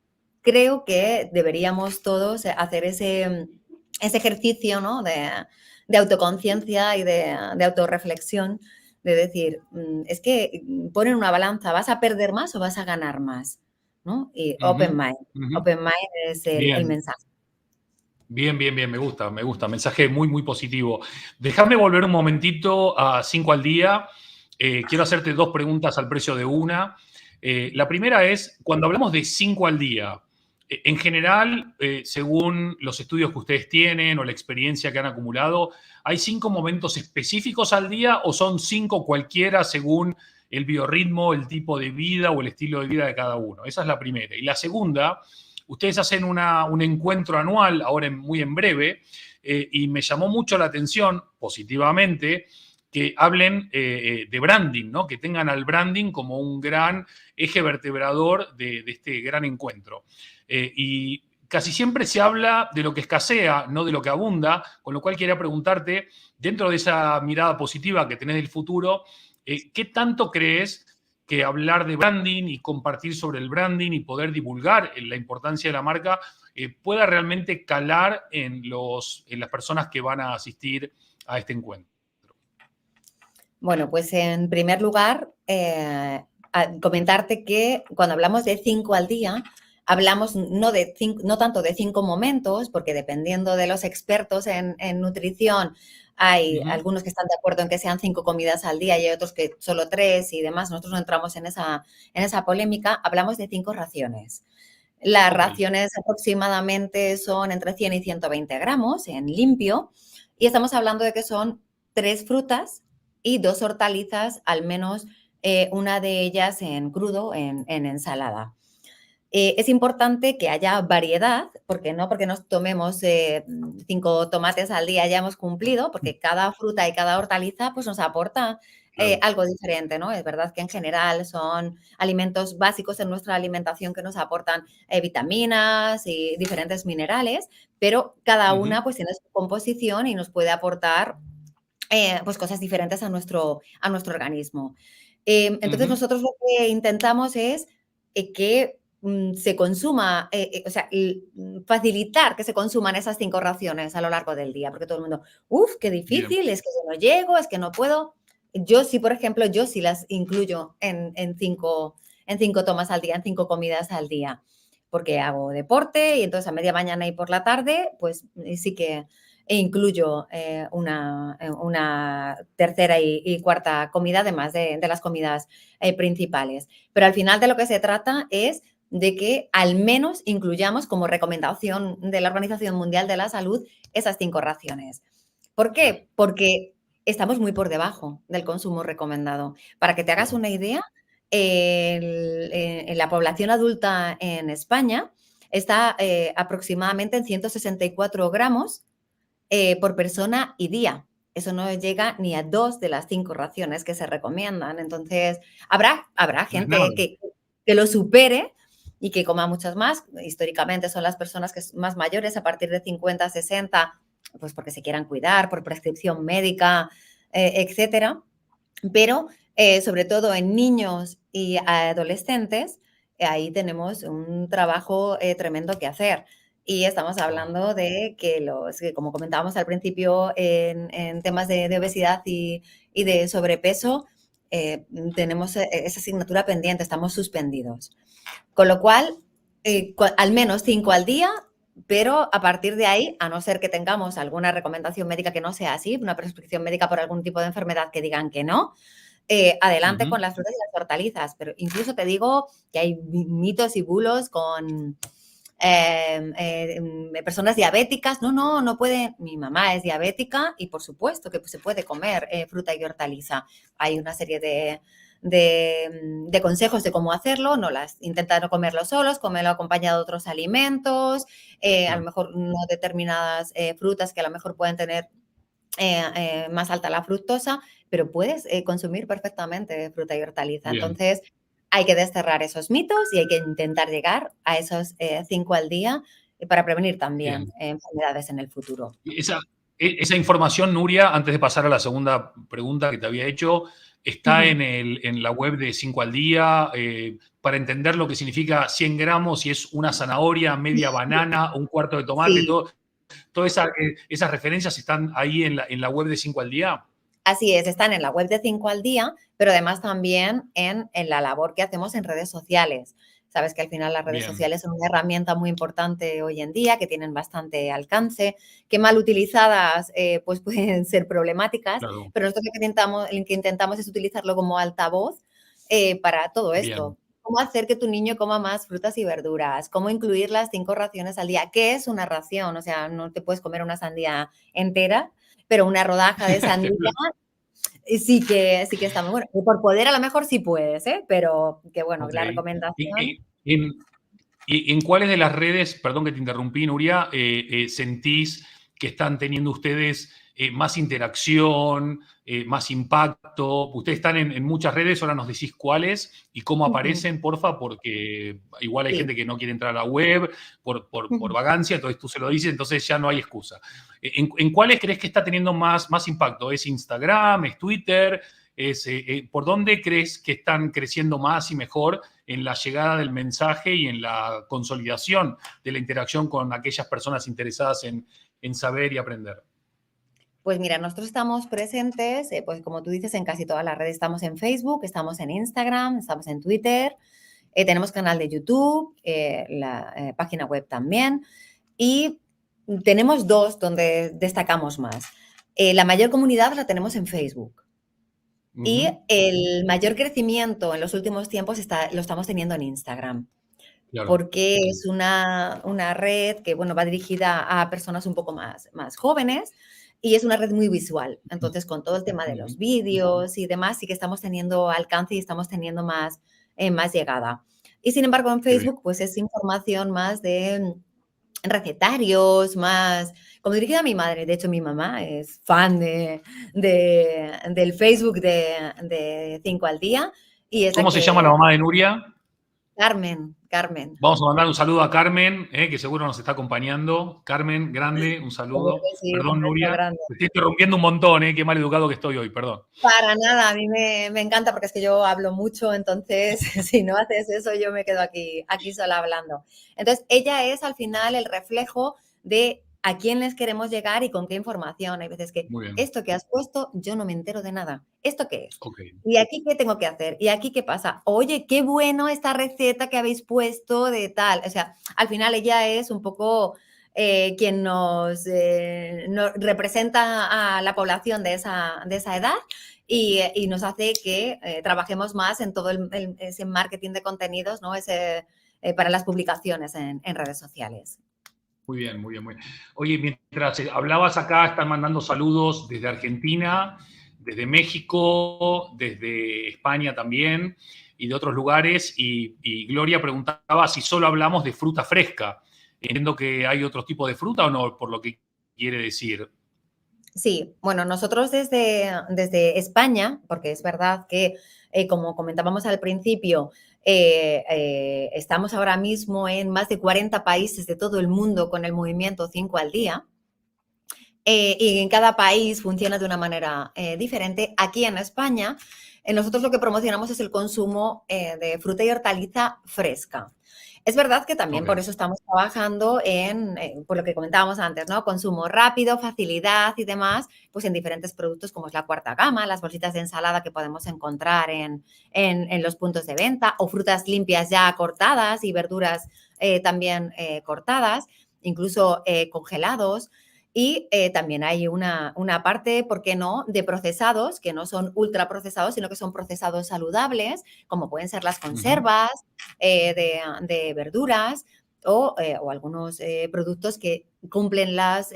creo que deberíamos todos hacer ese ejercicio, ¿no? De autoconciencia y de autorreflexión, de decir, es que pon en una balanza, ¿vas a perder más o vas a ganar más? ¿No? Y Ujú, ujú. open mind es el Bien, mensaje. bien, bien, bien, me gusta, mensaje muy, muy positivo. Déjame volver un momentito a 5 al día. Quiero hacerte dos preguntas al precio de una. La primera es, cuando hablamos de 5 al día, en general, según los estudios que ustedes tienen o la experiencia que han acumulado, ¿hay 5 momentos específicos al día o son 5 cualquiera según el biorritmo, el tipo de vida o el estilo de vida de cada uno? Esa es la primera. Y la segunda, ustedes hacen un encuentro anual, ahora muy en breve, y me llamó mucho la atención, positivamente, que hablen de branding, ¿no? Que tengan al branding como un gran eje vertebrador de este gran encuentro. Y casi siempre se habla de lo que escasea, no de lo que abunda, con lo cual quería preguntarte, dentro de esa mirada positiva que tenés del futuro, ¿qué tanto crees que hablar de branding y compartir sobre el branding y poder divulgar la importancia de la marca pueda realmente calar en las personas que van a asistir a este encuentro? Bueno, pues en primer lugar, comentarte que cuando hablamos de 5 al día, hablamos no tanto de 5 momentos, porque dependiendo de los expertos en nutrición, hay algunos que están de acuerdo en que sean 5 comidas al día y hay otros que solo 3 y demás. Nosotros no entramos en esa polémica. Hablamos de 5 raciones. Las Ok. raciones aproximadamente son entre 100 y 120 gramos en limpio y estamos hablando de que son 3 frutas y 2 hortalizas, al menos una de ellas en crudo, en ensalada. Es importante que haya variedad, porque no porque nos tomemos 5 tomates al día ya hemos cumplido, porque cada fruta y cada hortaliza pues nos aporta Claro. algo diferente, ¿no? Es verdad que en general son alimentos básicos en nuestra alimentación que nos aportan vitaminas y diferentes minerales, pero cada una pues tiene su composición y nos puede aportar pues cosas diferentes a nuestro organismo. Entonces nosotros lo que intentamos es que se consuma, o sea, facilitar que se consuman esas 5 raciones a lo largo del día, porque todo el mundo, ¡uf, qué Bien. difícil! Es que yo no llego, es que no puedo. Yo sí, por ejemplo, yo sí las incluyo en 5 tomas al día, en 5 comidas al día, porque hago deporte y entonces a media mañana y por la tarde, pues sí que incluyo una tercera y cuarta comida, además de las comidas principales. Pero al final de lo que se trata es de que al menos incluyamos como recomendación de la Organización Mundial de la Salud esas 5 raciones. ¿Por Claro, qué? Porque estamos muy por debajo del consumo recomendado. Para que te hagas claro. una idea, en la población adulta en España está aproximadamente en 164 gramos por persona y día. Eso no llega ni a 2 de las 5 raciones que se recomiendan. Entonces, habrá No es nada. gente que lo supere y que coma muchas más. Históricamente son las personas que son más mayores, a partir de 50, 60, pues porque se quieran cuidar, por prescripción médica, etcétera. Pero, sobre todo en niños y adolescentes, ahí tenemos un trabajo, tremendo que hacer. Y estamos Wow. hablando de que, como comentábamos al principio, en temas de obesidad y de sobrepeso, tenemos esa asignatura pendiente, estamos suspendidos. Con lo cual, al menos 5 al día, pero a partir de ahí, a no ser que tengamos alguna recomendación médica que no sea así, una prescripción médica por algún tipo de enfermedad que digan que no, adelante Ujú. con las frutas y las hortalizas. Pero incluso te digo que hay mitos y bulos con personas diabéticas. No, no, no puede. Mi mamá es diabética y por supuesto que se puede comer fruta y hortaliza. Hay una serie de consejos de cómo hacerlo. No las intenta no comerlo solos, comerlo acompañado de otros alimentos, a lo Claro. mejor no determinadas frutas que a lo mejor pueden tener más alta la fructosa, pero puedes consumir perfectamente fruta y hortaliza. Bien, Entonces, hay que desterrar esos mitos y hay que intentar llegar a esos 5 al día para prevenir también bien. enfermedades en el futuro. Esa, esa información, Nuria, antes de pasar a la segunda pregunta que te había hecho, está Ujú. en la web de 5 al día, para entender lo que significa 100 gramos, si es una zanahoria, media banana, un cuarto de tomate, Sí, todas esas referencias están ahí en la web de 5 al día. así es, están en la web de 5 al día, pero además también en la labor que hacemos en redes sociales. Sabes que al final las redes Bien, sociales son una herramienta muy importante hoy en día, que tienen bastante alcance, que mal utilizadas pues pueden ser problemáticas, claro, pero nosotros lo que intentamos es utilizarlo como altavoz para todo bien, esto. Cómo hacer que tu niño coma más frutas y verduras, cómo incluir las 5 raciones al día. ¿Qué es una ración? O sea, no te puedes comer una sandía entera, pero una rodaja de sandía sí que está muy bueno. Y por poder a lo mejor sí puedes, ¿eh? Pero que bueno, ok. la ¿Y, recomendación. en, en cuáles de las redes, perdón que te interrumpí, Nuria, sentís que están teniendo ustedes más interacción, más impacto? Ustedes están en muchas redes, ahora nos decís cuáles y cómo Ujú, aparecen, porfa, porque igual hay sí. gente que no quiere entrar a la web por Ujú. vagancia, entonces tú se lo dices, entonces ya no hay excusa. En cuáles crees que está teniendo más impacto? ¿Es Instagram? ¿Es Twitter? ¿Por dónde crees que están creciendo más y mejor en la llegada del mensaje y en la consolidación de la interacción con aquellas personas interesadas en saber y aprender? Pues mira, nosotros estamos presentes, pues como tú dices, en casi todas las redes. Estamos en Facebook, estamos en Instagram, estamos en Twitter, tenemos canal de YouTube, la página web también. Y tenemos 2 donde destacamos más. La mayor comunidad la tenemos en Facebook. Y Ujú, el mayor crecimiento en los últimos tiempos lo estamos teniendo en Instagram, claro. porque es una red que, bueno, va dirigida a personas un poco más jóvenes y es una red muy visual. Entonces, con todo el tema de los Ujú, vídeos y demás, sí que estamos teniendo alcance y estamos teniendo más llegada. Y sin embargo, en qué bien. Facebook, pues es información más de recetarios, más como dirigida a mi madre. De hecho, mi mamá es fan del Facebook de 5 al día y es la ¿Cómo se llama la que mamá de Nuria? Carmen, Carmen. Vamos a mandar un saludo a Carmen, que seguro nos está acompañando. Carmen, grande, un Seguro saludo. que sí, un Perdón, beso Nuria. grande. Te estoy interrumpiendo un montón, qué mal educado que estoy hoy, perdón. Para nada, a mí me encanta porque es que yo hablo mucho, entonces si no haces eso yo me quedo aquí sola hablando. Entonces, ella es al final el reflejo de a quién les queremos llegar y con qué información. Hay veces que Muy bien. esto que has puesto yo no me entero de nada. ¿Esto qué es? Ok. ¿Y aquí qué tengo que hacer? ¿Y aquí qué pasa? Oye, qué bueno esta receta que habéis puesto de tal. O sea, al final ella es un poco quien nos representa a la población de esa edad y nos hace que trabajemos más en todo ese marketing de contenidos, ¿no? para las publicaciones en redes sociales. Muy bien, muy bien, muy bien. Oye, mientras hablabas acá, están mandando saludos desde Argentina, desde México, desde España también y de otros lugares. Y Gloria preguntaba si solo hablamos de fruta fresca. Entiendo que hay otro tipo de fruta o no, por lo que quiere decir. Sí, bueno, nosotros desde España, porque es verdad que, como comentábamos al principio, estamos ahora mismo en más de 40 países de todo el mundo con el movimiento 5 al día. Y en cada país funciona de una manera diferente. Aquí en España, nosotros lo que promocionamos es el consumo de fruta y hortaliza fresca. Es verdad que también Ok. por eso estamos trabajando por lo que comentábamos antes, ¿no? Consumo rápido, facilidad y demás, pues en diferentes productos como es la cuarta gama, las bolsitas de ensalada que podemos encontrar en los puntos de venta, o frutas limpias ya cortadas y verduras también cortadas, incluso congelados. Y también hay una parte, ¿por qué no?, de procesados, que no son ultraprocesados, sino que son procesados saludables, como pueden ser las conservas de verduras o algunos productos que cumplen las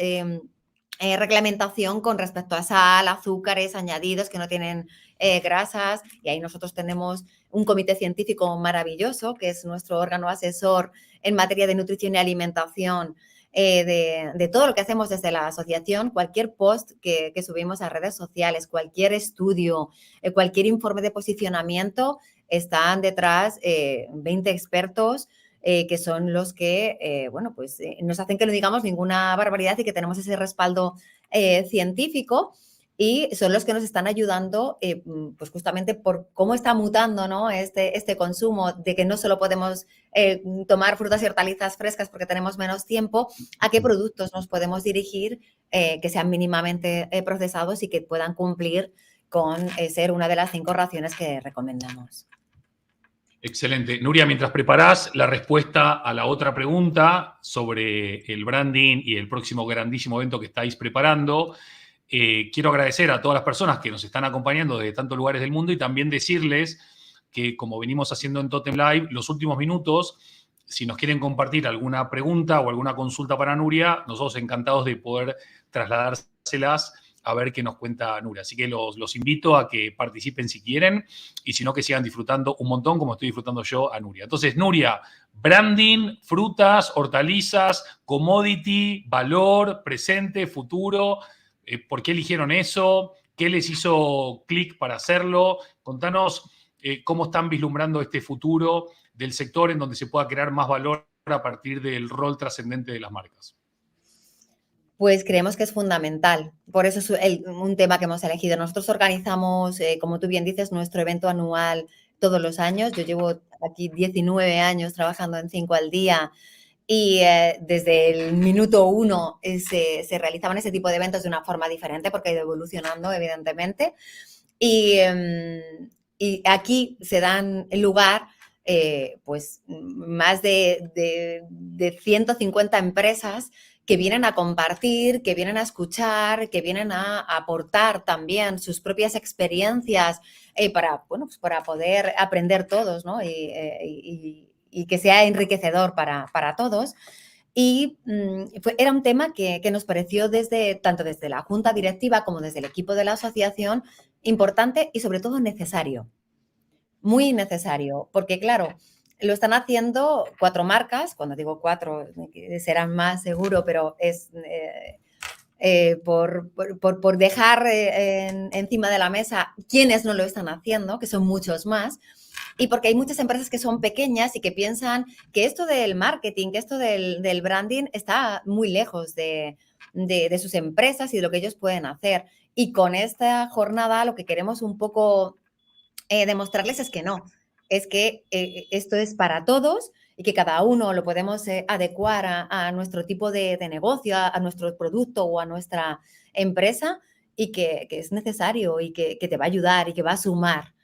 reglamentación con respecto a sal, azúcares añadidos que no tienen grasas. Y ahí nosotros tenemos un comité científico maravilloso, que es nuestro órgano asesor en materia de nutrición y alimentación, de todo lo que hacemos desde la asociación. Cualquier post que subimos a redes sociales, cualquier estudio, cualquier informe de posicionamiento, están detrás 20 expertos que son los que, bueno, pues nos hacen que no digamos ninguna barbaridad y que tenemos ese respaldo científico. Y son los que nos están ayudando, pues justamente por cómo está mutando, ¿no?, este consumo, de que no solo podemos tomar frutas y hortalizas frescas porque tenemos menos tiempo, a qué productos nos podemos dirigir que sean mínimamente procesados y que puedan cumplir con ser una de las 5 raciones que recomendamos. Excelente. Nuria, mientras preparás la respuesta a la otra pregunta sobre el branding y el próximo grandísimo evento que estáis preparando, quiero agradecer a todas las personas que nos están acompañando desde tantos lugares del mundo y también decirles que, como venimos haciendo en Totem Live, los últimos minutos, si nos quieren compartir alguna pregunta o alguna consulta para Nuria, nosotros encantados de poder trasladárselas a ver qué nos cuenta Nuria. Así que los invito a que participen si quieren y si no, que sigan disfrutando un montón como estoy disfrutando yo a Nuria. Entonces, Nuria, branding, frutas, hortalizas, commodity, valor, presente, futuro. ¿Por qué eligieron eso? ¿Qué les hizo clic para hacerlo? Contanos cómo están vislumbrando este futuro del sector en donde se pueda crear más valor a partir del rol trascendente de las marcas. Pues creemos que es fundamental. Por eso es un tema que hemos elegido. Nosotros organizamos, como tú bien dices, nuestro evento anual todos los años. Yo llevo aquí 19 años trabajando en 5 al día y desde el minuto 1 se realizaban ese tipo de eventos de una forma diferente porque ha ido evolucionando, evidentemente. Y aquí se dan lugar pues más de 150 empresas que vienen a compartir, que vienen a escuchar, que vienen a aportar también sus propias experiencias para, bueno, pues para poder aprender todos, ¿no? Y que sea enriquecedor para todos. Y era un tema que nos pareció tanto desde la junta directiva como desde el equipo de la asociación importante y sobre todo necesario. Muy necesario, porque claro, lo están haciendo 4 marcas. Cuando digo 4, serán más seguro, pero es por dejar encima de la mesa quienes no lo están haciendo, que son muchos más, y porque hay muchas empresas que son pequeñas y que piensan que esto del marketing, que esto del branding está muy lejos de sus empresas y de lo que ellos pueden hacer. Y con esta jornada lo que queremos un poco demostrarles es que no, es que esto es para todos y que cada uno lo podemos adecuar a nuestro tipo de negocio, a nuestro producto o a nuestra empresa, y que es necesario y que te va a ayudar y que va a sumar.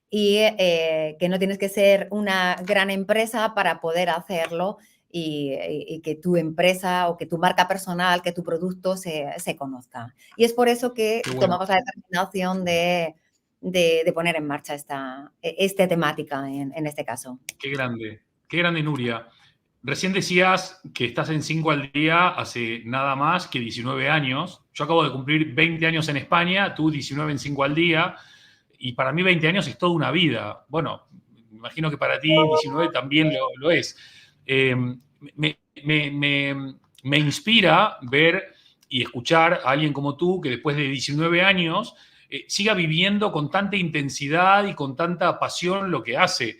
Y que no tienes que ser una gran empresa para poder hacerlo y que tu empresa o que tu marca personal, que tu producto se conozca. Y es por eso que Qué bueno. tomamos la determinación de poner en marcha esta temática en este caso. Qué grande. Qué grande, Nuria. Recién decías que estás en 5 al día hace nada más que 19 años. Yo acabo de cumplir 20 años en España, tú 19 en 5 al día, y para mí 20 años es toda una vida. Bueno, me imagino que para ti 19 también lo es. Eh, me, me, me, me inspira ver y escuchar a alguien como tú que después de 19 años siga viviendo con tanta intensidad y con tanta pasión lo que hace.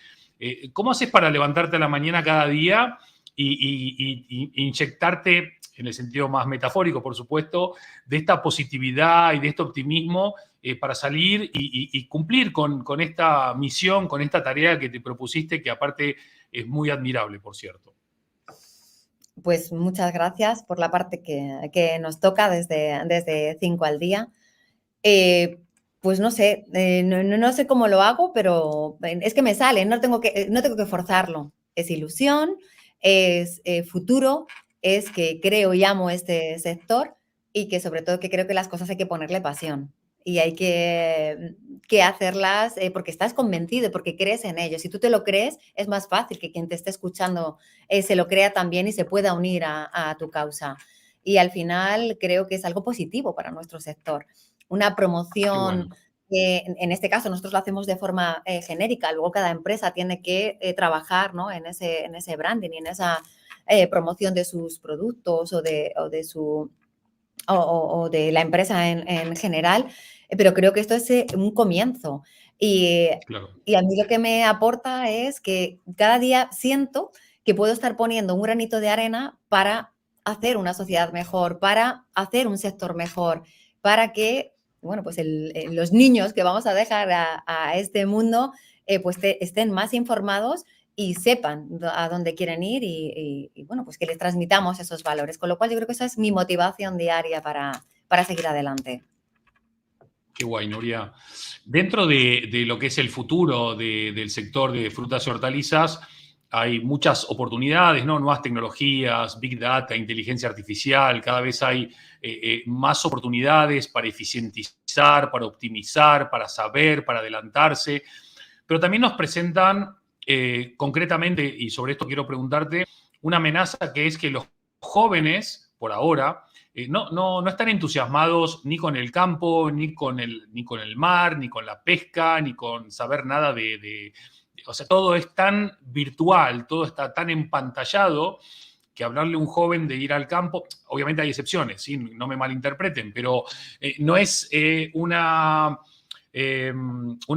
¿Cómo haces para levantarte a la mañana cada día y inyectarte, en el sentido más metafórico, por supuesto, de esta positividad y de este optimismo para salir y cumplir con esta misión, con esta tarea que te propusiste, que aparte es muy admirable, por cierto? Pues muchas gracias por la parte que nos toca desde 5 al día. Eh, pues no sé, no sé cómo lo hago, pero es que me sale, no tengo que forzarlo. Es ilusión, es futuro, es que creo y amo este sector y que sobre todo que creo que las cosas hay que ponerle pasión y hay que hacerlas porque estás convencido, porque crees en ello. Si tú te lo crees, es más fácil que quien te esté escuchando se lo crea también y se pueda unir a tu causa. Y al final creo que es algo positivo para nuestro sector. Una Qué bueno. promoción que en este caso nosotros lo hacemos de forma genérica, luego cada empresa tiene que trabajar, ¿no?, en ese branding y en esa promoción de sus productos o de la empresa en general, pero creo que esto es un comienzo. Y, Claro. y a mí lo que me aporta es que cada día siento que puedo estar poniendo un granito de arena para hacer una sociedad mejor, para hacer un sector mejor, para que, bueno, pues los niños que vamos a dejar a este mundo pues estén más informados y sepan a dónde quieren ir bueno, pues que les transmitamos esos valores. Con lo cual yo creo que esa es mi motivación diaria para seguir adelante. Qué guay, Nuria. Dentro de lo que es el futuro del sector de frutas y hortalizas, hay muchas oportunidades, ¿no? Nuevas tecnologías, Big Data, inteligencia artificial, cada vez hay más oportunidades para eficientizar, para optimizar, para saber, para adelantarse, pero también nos presentan concretamente, y sobre esto quiero preguntarte, una amenaza que es que los jóvenes, por ahora, no están entusiasmados ni con el campo, ni con el mar, ni con la pesca, ni con saber nada o sea, todo es tan virtual, todo está tan empantallado que hablarle a un joven de ir al campo, obviamente hay excepciones, ¿sí? No me malinterpreten, pero no es una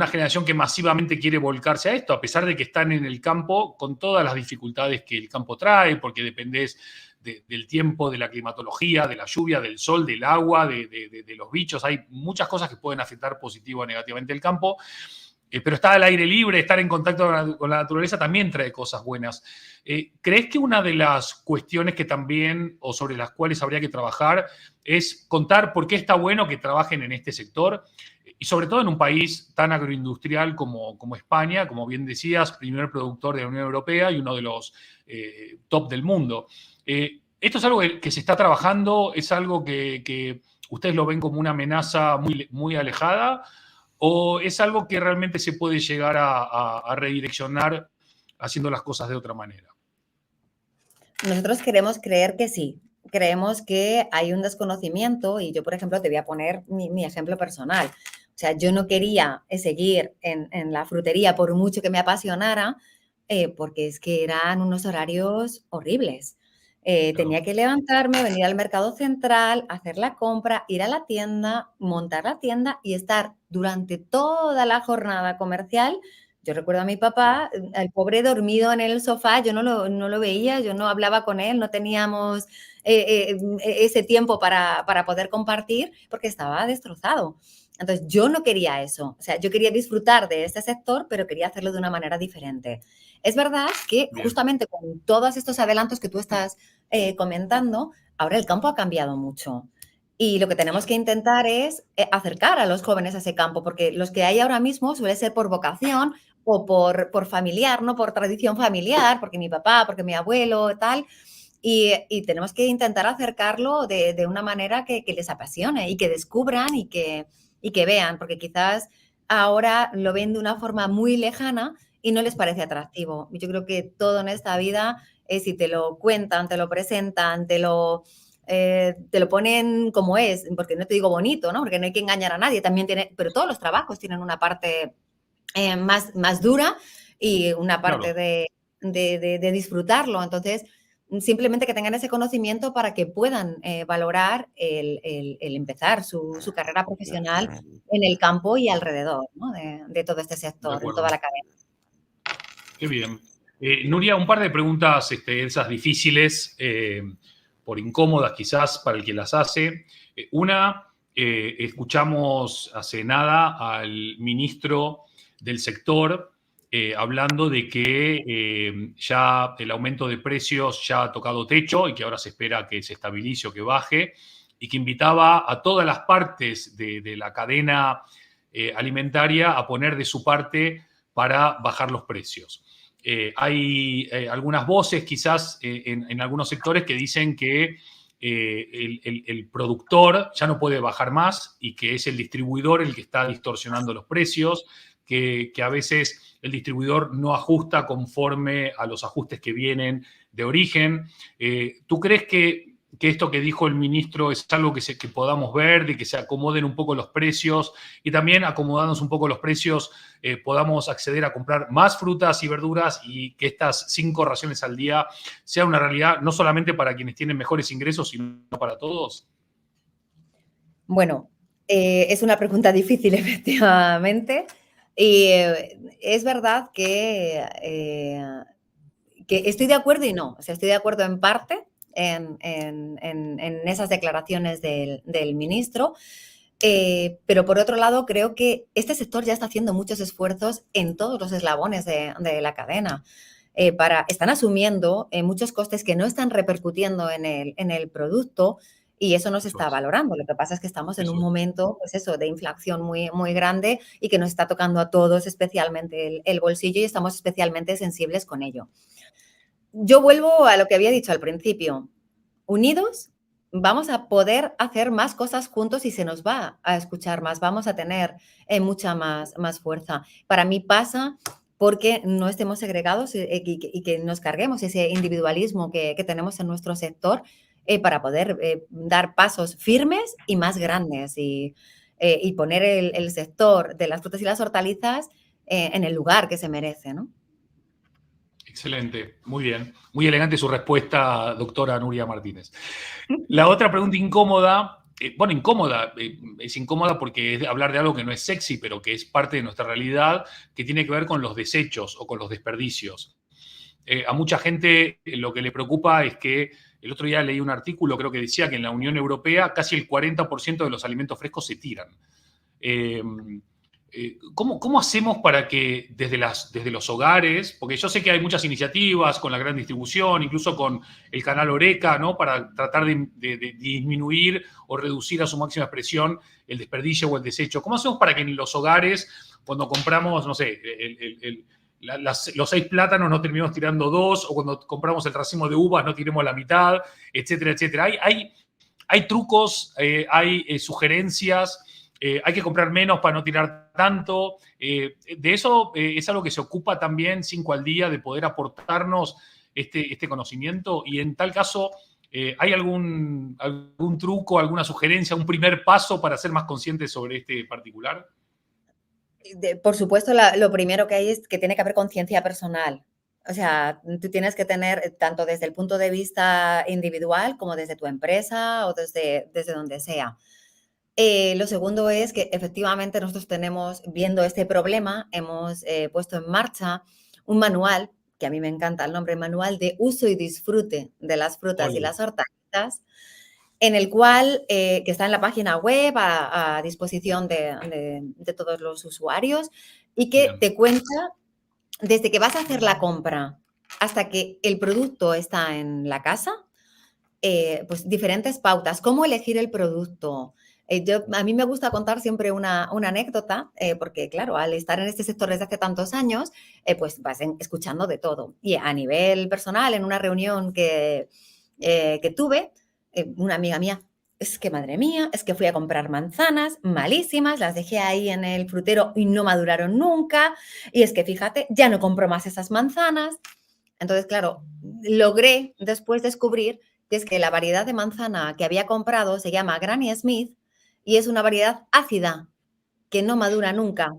generación que masivamente quiere volcarse a esto, a pesar de que están en el campo con todas las dificultades que el campo trae, porque dependés del tiempo, de la climatología, de la lluvia, del sol, del agua, de los bichos. Hay muchas cosas que pueden afectar positivo o negativamente el campo. Pero estar al aire libre, estar en contacto con la naturaleza también trae cosas buenas. ¿Crees que una de las cuestiones que también, o sobre las cuales habría que trabajar, es contar por qué está bueno que trabajen en este sector? Y sobre todo en un país tan agroindustrial como España, como bien decías, primer productor de la Unión Europea y uno de los top del mundo. ¿Esto es algo que se está trabajando? ¿Es algo que ustedes lo ven como una amenaza muy alejada? ¿O es algo que realmente se puede llegar a redireccionar haciendo las cosas de otra manera? Nosotros queremos creer que sí. Creemos que hay un desconocimiento y yo, por ejemplo, te voy a poner mi ejemplo personal. O sea, yo no quería seguir en la frutería por mucho que me apasionara, porque es que eran unos horarios horribles. Claro. Tenía que levantarme, venir al mercado central, hacer la compra, ir a la tienda, montar la tienda y estar durante toda la jornada comercial. Yo recuerdo a mi papá, el pobre dormido en el sofá, yo no lo veía, yo no hablaba con él, no teníamos ese tiempo para poder compartir porque estaba destrozado. Entonces, yo no quería eso. O sea, yo quería disfrutar de este sector, pero quería hacerlo de una manera diferente. Es verdad que Bien. justamente con todos estos adelantos que tú estás comentando, ahora el campo ha cambiado mucho. Y lo que tenemos que intentar es acercar a los jóvenes a ese campo, porque los que hay ahora mismo suele ser por vocación o por familiar, ¿no? Por tradición familiar, porque mi papá, porque mi abuelo, tal. Y tenemos que intentar acercarlo de una manera que les apasione y que descubran y que vean, porque quizás ahora lo ven de una forma muy lejana y no les parece atractivo. Yo creo que todo en esta vida es si te lo cuentan, te lo presentan, te lo ponen como es, porque no te digo bonito, ¿no? Porque no hay que engañar a nadie, también tiene, pero todos los trabajos tienen una parte más dura y una parte Claro, de disfrutarlo. Entonces, simplemente que tengan ese conocimiento para que puedan valorar el empezar su carrera profesional en el campo y alrededor, ¿no? De todo este de sector, en toda acuerdo. la cadena. Qué bien. Nuria, un par de preguntas, esas difíciles, por incómodas quizás para el que las hace. Una, escuchamos hace nada al ministro del sector hablando de que ya el aumento de precios ya ha tocado techo y que ahora se espera que se estabilice o que baje, y que invitaba a todas las partes de la cadena alimentaria a poner de su parte para bajar los precios. Hay algunas voces quizás en algunos sectores que dicen que el productor ya no puede bajar más y que es el distribuidor el que está distorsionando los precios, que a veces el distribuidor no ajusta conforme a los ajustes que vienen de origen. ¿Tú crees que esto que dijo el ministro es algo que podamos ver, de que se acomoden un poco los precios y también acomodándonos un poco los precios podamos acceder a comprar más frutas y verduras y que estas 5 raciones al día sea una realidad no solamente para quienes tienen mejores ingresos, sino para todos? Bueno, es una pregunta difícil, efectivamente. Y es verdad que estoy de acuerdo y no. O sea, estoy de acuerdo en parte en esas declaraciones del ministro. Pero por otro lado, creo que este sector ya está haciendo muchos esfuerzos en todos los eslabones de la cadena. Están asumiendo muchos costes que no están repercutiendo en el producto y eso no se Eso está es, valorando. Lo que pasa es que estamos en un eso es. momento, pues eso, de inflación muy grande y que nos está tocando a todos especialmente el bolsillo y estamos especialmente sensibles con ello. Yo vuelvo a lo que había dicho al principio. Unidos vamos a poder hacer más cosas juntos y se nos va a escuchar más, vamos a tener mucha más fuerza. Para mí pasa porque no estemos segregados y que nos carguemos ese individualismo que tenemos en nuestro sector para poder dar pasos firmes y más grandes y poner el sector de las frutas y las hortalizas en el lugar que se merece, ¿no? Excelente, muy bien. Muy elegante su respuesta, doctora Nuria Martínez. La otra pregunta incómoda, bueno, incómoda, es incómoda porque es hablar de algo que no es sexy, pero que es parte de nuestra realidad, que tiene que ver con los desechos o con los desperdicios. A mucha gente lo que le preocupa es que el otro día leí un artículo, creo que decía que en la Unión Europea casi el 40% de los alimentos frescos se tiran. Eh, ¿Cómo hacemos para que desde los hogares, porque yo sé que hay muchas iniciativas con la gran distribución, incluso con el canal Oreca, ¿no? Para tratar de disminuir o reducir a su máxima expresión el desperdicio o el desecho. ¿Cómo hacemos para que en los hogares, cuando compramos, no sé, los 6 plátanos no terminemos tirando 2, o cuando compramos el racimo de uvas no tiremos la mitad, etcétera, etcétera? Hay trucos, hay sugerencias. Hay que comprar menos para no tirar tanto. De eso es algo que se ocupa también 5 al día, de poder aportarnos este conocimiento. Y en tal caso, ¿hay algún truco, alguna sugerencia, un primer paso para ser más conscientes sobre este particular? Por supuesto, lo primero que hay es que tiene que haber conciencia personal. O sea, tú tienes que tener, tanto desde el punto de vista individual como desde tu empresa o desde donde sea. Lo segundo es que efectivamente nosotros tenemos, viendo este problema, hemos puesto en marcha un manual, que a mí me encanta el nombre, manual de uso y disfrute de las frutas y Ole, las hortalizas, en el cual, que está en la página web a disposición de todos los usuarios y que bien, te cuenta desde que vas a hacer la compra hasta que el producto está en la casa, pues diferentes pautas, cómo elegir el producto. A mí me gusta contar siempre una anécdota, porque claro, al estar en este sector desde hace tantos años, pues vas escuchando de todo. Y a nivel personal, en una reunión que tuve, una amiga mía es que madre mía, es que fui a comprar manzanas malísimas, las dejé ahí en el frutero y no maduraron nunca, y es que fíjate, ya no compro más esas manzanas. Entonces, claro, logré después descubrir que es que la variedad de manzana que había comprado se llama Granny Smith y es una variedad ácida que no madura nunca.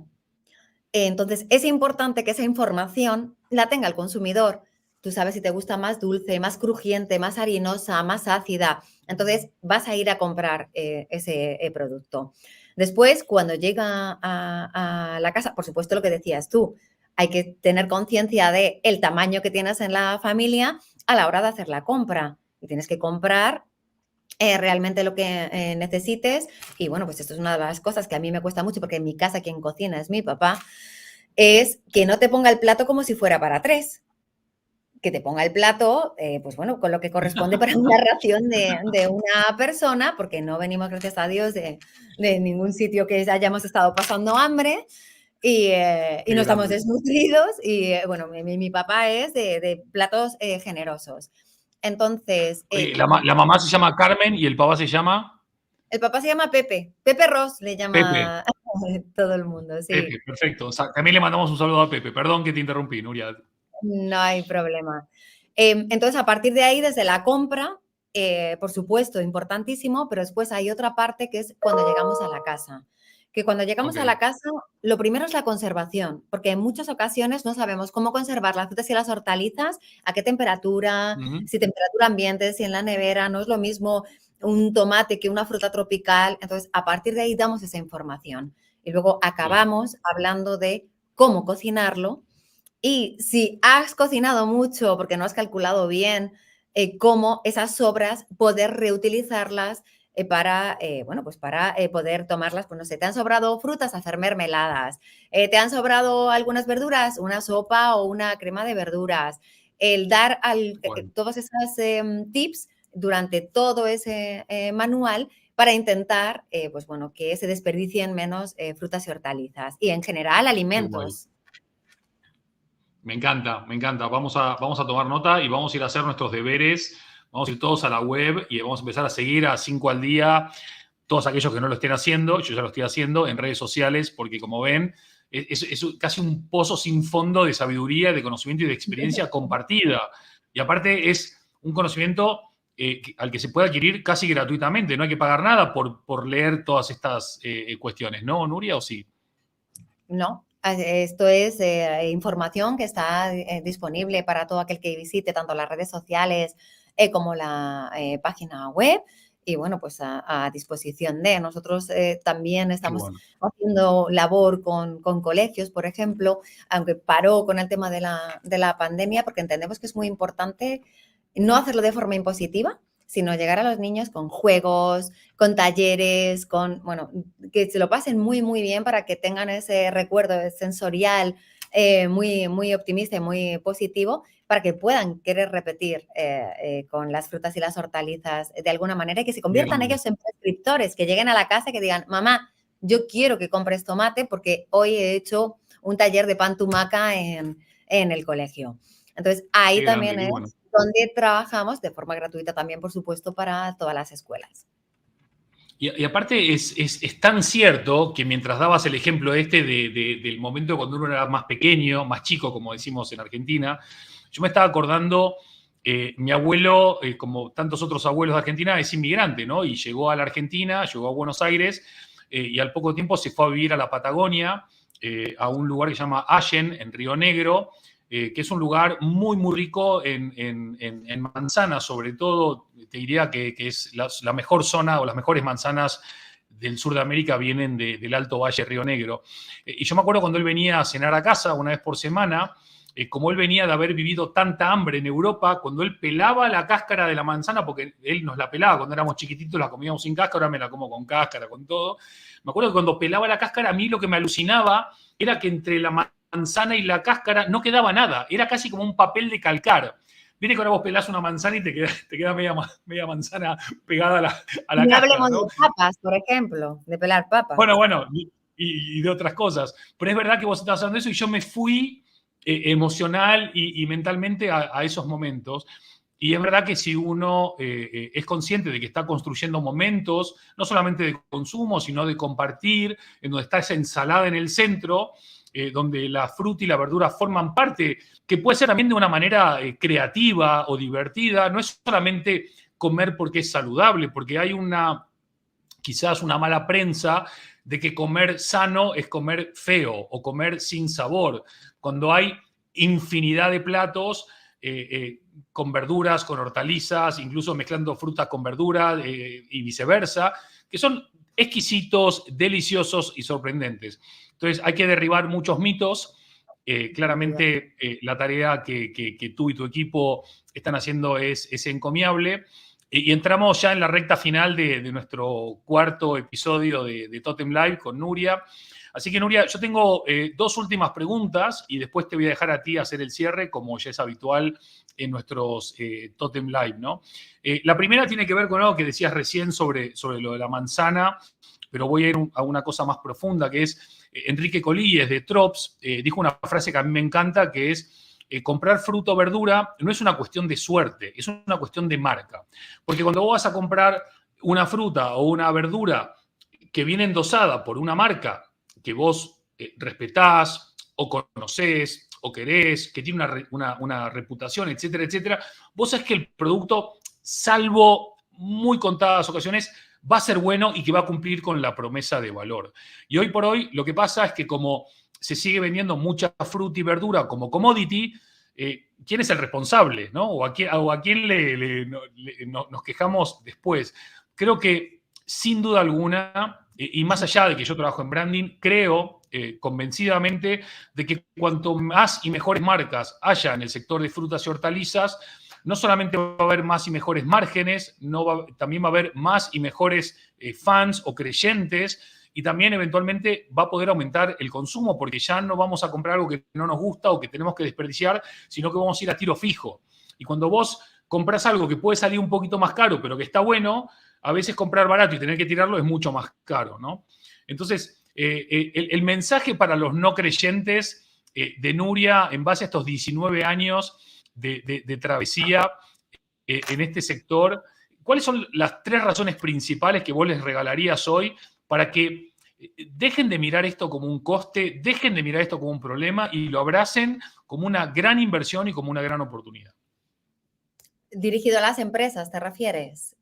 Entonces, es importante que esa información la tenga el consumidor. Tú sabes si te gusta más dulce, más crujiente, más harinosa, más ácida. Entonces, vas a ir a comprar ese producto. Después, cuando llega a la casa, por supuesto lo que decías tú, hay que tener conciencia de el tamaño que tienes en la familia a la hora de hacer la compra. Y tienes que comprar realmente lo que necesites. Y bueno, pues esto es una de las cosas que a mí me cuesta mucho porque en mi casa quien cocina es mi papá, es que no te ponga el plato como si fuera para tres, que te ponga el plato, pues bueno, con lo que corresponde para una ración de una persona, porque no venimos, gracias a Dios, de ningún sitio que hayamos estado pasando hambre y Qué no estamos grande. desnutridos. Y bueno, mi papá es de platos generosos. Entonces, Oye, la mamá se llama Carmen y el papá se llama el papá se llama Pepe, Pepe Ross le Pepe. llama todo el mundo, sí, Pepe, perfecto. O sea, también le mandamos un saludo a Pepe. Perdón que te interrumpí, Nuria. no hay problema. Entonces, a partir de ahí, desde la compra, por supuesto, importantísimo, pero después hay otra parte que es cuando llegamos a la casa. Que cuando llegamos Ok. a la casa, lo primero es la conservación, porque en muchas ocasiones no sabemos cómo conservar las frutas y las hortalizas, a qué temperatura, Ujú. si temperatura ambiente, si en la nevera, no es lo mismo un tomate que una fruta tropical. Entonces, a partir de ahí damos esa información. Y luego Claro. acabamos hablando de cómo cocinarlo y si has cocinado mucho porque no has calculado bien cómo esas sobras poder reutilizarlas para, bueno, pues para poder tomarlas, pues no sé, te han sobrado frutas, hacer mermeladas, te han sobrado algunas verduras, una sopa o una crema de verduras. El dar Bueno. todos esos tips durante todo ese manual para intentar, pues bueno, que se desperdicien menos frutas y hortalizas y en general Qué guay. alimentos. Me encanta, me encanta. Vamos a tomar nota y vamos a ir a hacer nuestros deberes. Vamos a ir todos a la web y vamos a empezar a seguir a 5 al día. Todos aquellos que no lo estén haciendo, yo ya lo estoy haciendo en redes sociales, porque como ven, es casi un pozo sin fondo de sabiduría, de conocimiento y de experiencia compartida. Y aparte es un conocimiento al que se puede adquirir casi gratuitamente. No hay que pagar nada por leer todas estas cuestiones, ¿no, Nuria? ¿O sí? No, esto es información que está disponible para todo aquel que visite tanto las redes sociales como la página web. Y bueno, pues a disposición de nosotros también Qué estamos bueno. haciendo labor con colegios, por ejemplo, aunque paró con el tema de la pandemia, porque entendemos que es muy importante no hacerlo de forma impositiva, sino llegar a los niños con juegos, con talleres, con, bueno, que se lo pasen muy, muy bien para que tengan ese recuerdo sensorial muy, muy optimista y muy positivo para que puedan querer repetir con las frutas y las hortalizas de alguna manera y que se Qué conviertan grande. ellos en prescriptores, que lleguen a la casa y que digan, mamá, yo quiero que compres tomate porque hoy he hecho un taller de pan tumaca en el colegio. Entonces, ahí Qué grande, también qué es bueno. donde trabajamos de forma gratuita también, por supuesto, para todas las escuelas. Y aparte es tan cierto que mientras dabas el ejemplo este del momento cuando uno era más pequeño, más chico, como decimos en Argentina, yo me estaba acordando, mi abuelo, como tantos otros abuelos de Argentina, es inmigrante, ¿no? Y llegó a la Argentina, llegó a Buenos Aires, y al poco tiempo se fue a vivir a la Patagonia, a un lugar que se llama Allen, en Río Negro, que es un lugar muy, muy rico en manzanas, sobre todo, te diría que es la mejor zona o las mejores manzanas del sur de América vienen del Alto Valle Río Negro. Y yo me acuerdo cuando él venía a cenar a casa una vez por semana, como él venía de haber vivido tanta hambre en Europa, cuando él pelaba la cáscara de la manzana, porque él nos la pelaba cuando éramos chiquititos, la comíamos sin cáscara, ahora me la como con cáscara, con todo. Me acuerdo que cuando pelaba la cáscara, a mí lo que me alucinaba era que entre la manzana y la cáscara no quedaba nada, era casi como un papel de calcar. Viste que ahora vos pelás una manzana y te queda media manzana pegada a la No cáscara, hablemos ¿no? de papas, por ejemplo, de pelar Bueno, papas. bueno, y de otras cosas. Pero es verdad que vos estás hablando de eso y yo me fui emocional y mentalmente a esos momentos. Y es verdad que si uno es consciente de que está construyendo momentos, no solamente de consumo, sino de compartir, en donde está esa ensalada en el centro, donde la fruta y la verdura forman parte, que puede ser también de una manera creativa o divertida, no es solamente comer porque es saludable, porque hay quizás una mala prensa de que comer sano es comer feo o comer sin sabor, cuando hay infinidad de platos con verduras, con hortalizas, incluso mezclando frutas con verduras y viceversa, que son exquisitos, deliciosos y sorprendentes. Entonces hay que derribar muchos mitos. Claramente la tarea que tú y tu equipo están haciendo es encomiable. Y entramos ya en la recta final de nuestro cuarto episodio de Totem Live con Nuria. Así que, Nuria, yo tengo dos últimas preguntas y después te voy a dejar a ti hacer el cierre, como ya es habitual en nuestros Totem Live, ¿no? La primera tiene que ver con algo que decías recién sobre lo de la manzana, pero voy a ir a una cosa más profunda, que es Enrique Colíes de Trops, dijo una frase que a mí me encanta, que es comprar fruta o verdura no es una cuestión de suerte, es una cuestión de marca. Porque cuando vos vas a comprar una fruta o una verdura que viene endosada por una marca que vos respetás o conocés o querés, que tiene una reputación, etcétera, etcétera, vos sabés que el producto, salvo muy contadas ocasiones, va a ser bueno y que va a cumplir con la promesa de valor. Y hoy por hoy lo que pasa es que como se sigue vendiendo mucha fruta y verdura como commodity, ¿quién es el responsable? ¿No? ¿O a quién nos quejamos después? Creo que sin duda alguna, y más allá de que yo trabajo en branding, creo convencidamente de que cuanto más y mejores marcas haya en el sector de frutas y hortalizas, no solamente va a haber más y mejores márgenes, también va a haber más y mejores fans o creyentes, y también eventualmente va a poder aumentar el consumo, porque ya no vamos a comprar algo que no nos gusta o que tenemos que desperdiciar, sino que vamos a ir a tiro fijo. Y cuando vos compras algo que puede salir un poquito más caro, pero que está bueno, a veces comprar barato y tener que tirarlo es mucho más caro, ¿no? Entonces, el mensaje para los no creyentes de Nuria, en base a estos 19 años de travesía en este sector, ¿cuáles son las 3 razones principales que vos les regalarías hoy para que dejen de mirar esto como un coste, dejen de mirar esto como un problema y lo abracen como una gran inversión y como una gran oportunidad? Dirigido a las empresas, ¿te refieres?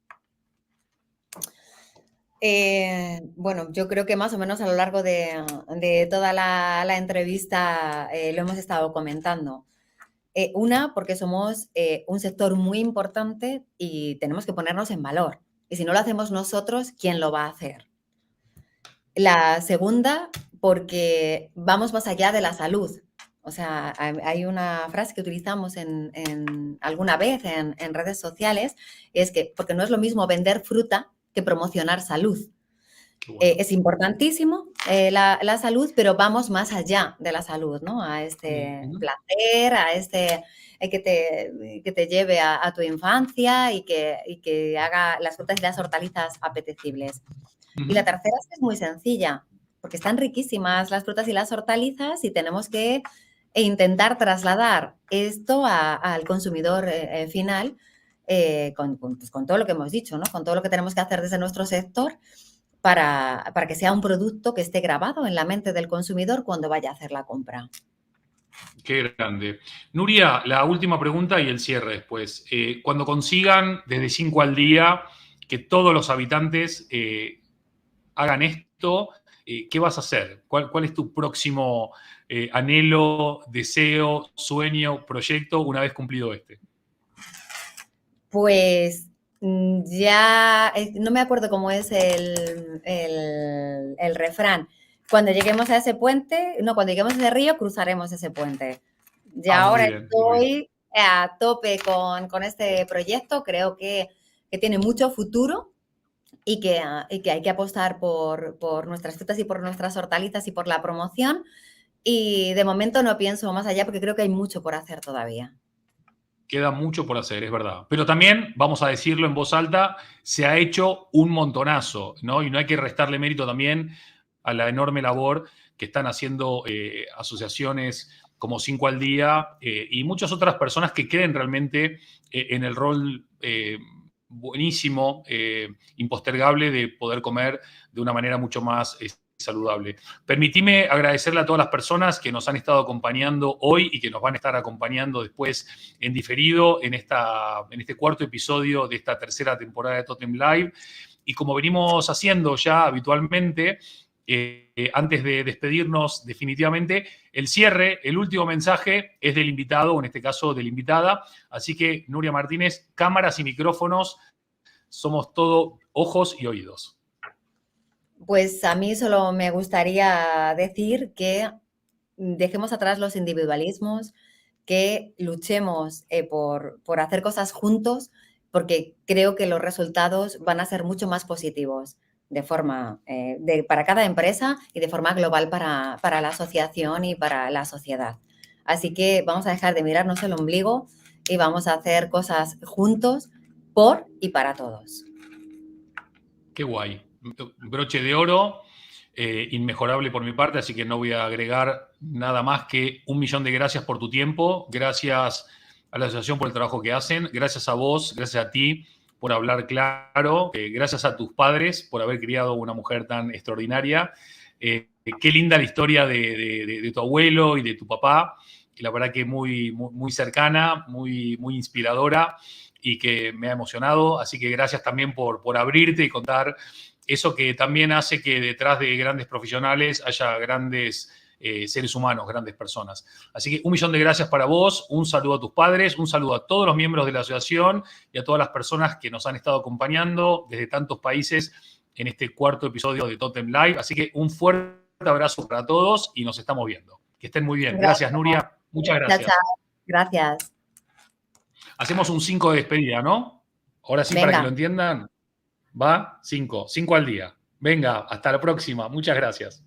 Bueno, yo creo que más o menos a lo largo de toda la entrevista lo hemos estado comentando. Una, porque somos un sector muy importante y tenemos que ponernos en valor. Y si no lo hacemos nosotros, ¿quién lo va a hacer? La segunda, porque vamos más allá de la salud. O sea, hay una frase que utilizamos alguna vez en redes sociales, es que, porque no es lo mismo vender fruta que promocionar salud. Bueno. Es importantísimo la salud, pero vamos más allá de la salud, ¿no? A este placer, a este que te lleve a tu infancia y que haga las frutas y las hortalizas apetecibles. Y la tercera es muy sencilla, porque están riquísimas las frutas y las hortalizas y tenemos que intentar trasladar esto al consumidor final pues, con todo lo que hemos dicho, ¿no? Con todo lo que tenemos que hacer desde nuestro sector para que sea un producto que esté grabado en la mente del consumidor cuando vaya a hacer la compra. Qué grande. Nuria, la última pregunta y el cierre después. Cuando consigan desde 5 al día que todos los habitantes hagan esto, ¿qué vas a hacer? ¿Cuál es tu próximo anhelo, deseo, sueño, proyecto una vez cumplido este? Pues ya, no me acuerdo cómo es el refrán. Cuando lleguemos a ese puente, no, cuando lleguemos a ese río, cruzaremos ese puente. Ya ahora estoy a tope con este proyecto, creo que tiene mucho futuro y que hay que apostar por nuestras frutas y por nuestras hortalizas y por la promoción. Y de momento no pienso más allá porque creo que hay mucho por hacer todavía. Queda mucho por hacer, es verdad. Pero también, vamos a decirlo en voz alta, se ha hecho un montonazo, ¿no? Y no hay que restarle mérito también a la enorme labor que están haciendo asociaciones como 5 al día, y muchas otras personas que creen realmente en el rol buenísimo, impostergable de poder comer de una manera mucho más saludable. Permitime agradecerle a todas las personas que nos han estado acompañando hoy y que nos van a estar acompañando después en diferido en este cuarto episodio de esta tercera temporada de Totem Live. Y como venimos haciendo ya habitualmente, antes de despedirnos definitivamente, el cierre, el último mensaje es del invitado, o en este caso de la invitada. Así que, Nuria Martínez, cámaras y micrófonos, somos todo ojos y oídos. Pues a mí solo me gustaría decir que dejemos atrás los individualismos, que luchemos por hacer cosas juntos, porque creo que los resultados van a ser mucho más positivos de forma para cada empresa y de forma global para la asociación y para la sociedad. Así que vamos a dejar de mirarnos el ombligo y vamos a hacer cosas juntos por y para todos. Qué guay. Broche de oro, inmejorable por mi parte, así que no voy a agregar nada más que 1.000.000 de gracias por tu tiempo, gracias a la asociación por el trabajo que hacen, gracias a vos, gracias a ti por hablar claro, gracias a tus padres por haber criado una mujer tan extraordinaria. Qué linda la historia de tu abuelo y de tu papá, que la verdad que muy, muy, muy cercana, muy, muy inspiradora y que me ha emocionado. Así que gracias también por abrirte y contar eso que también hace que detrás de grandes profesionales haya grandes seres humanos, grandes personas. Así que 1.000.000 de gracias para vos, un saludo a tus padres, un saludo a todos los miembros de la asociación y a todas las personas que nos han estado acompañando desde tantos países en este cuarto episodio de Totem Live. Así que un fuerte abrazo para todos y nos estamos viendo. Que estén muy bien. Gracias, Nuria. Muchas gracias. Chao, chao. Gracias. Hacemos un 5 de despedida, ¿no? Ahora sí, Venga. para que lo entiendan. Va, 5 al día. Venga, hasta la próxima. Muchas gracias.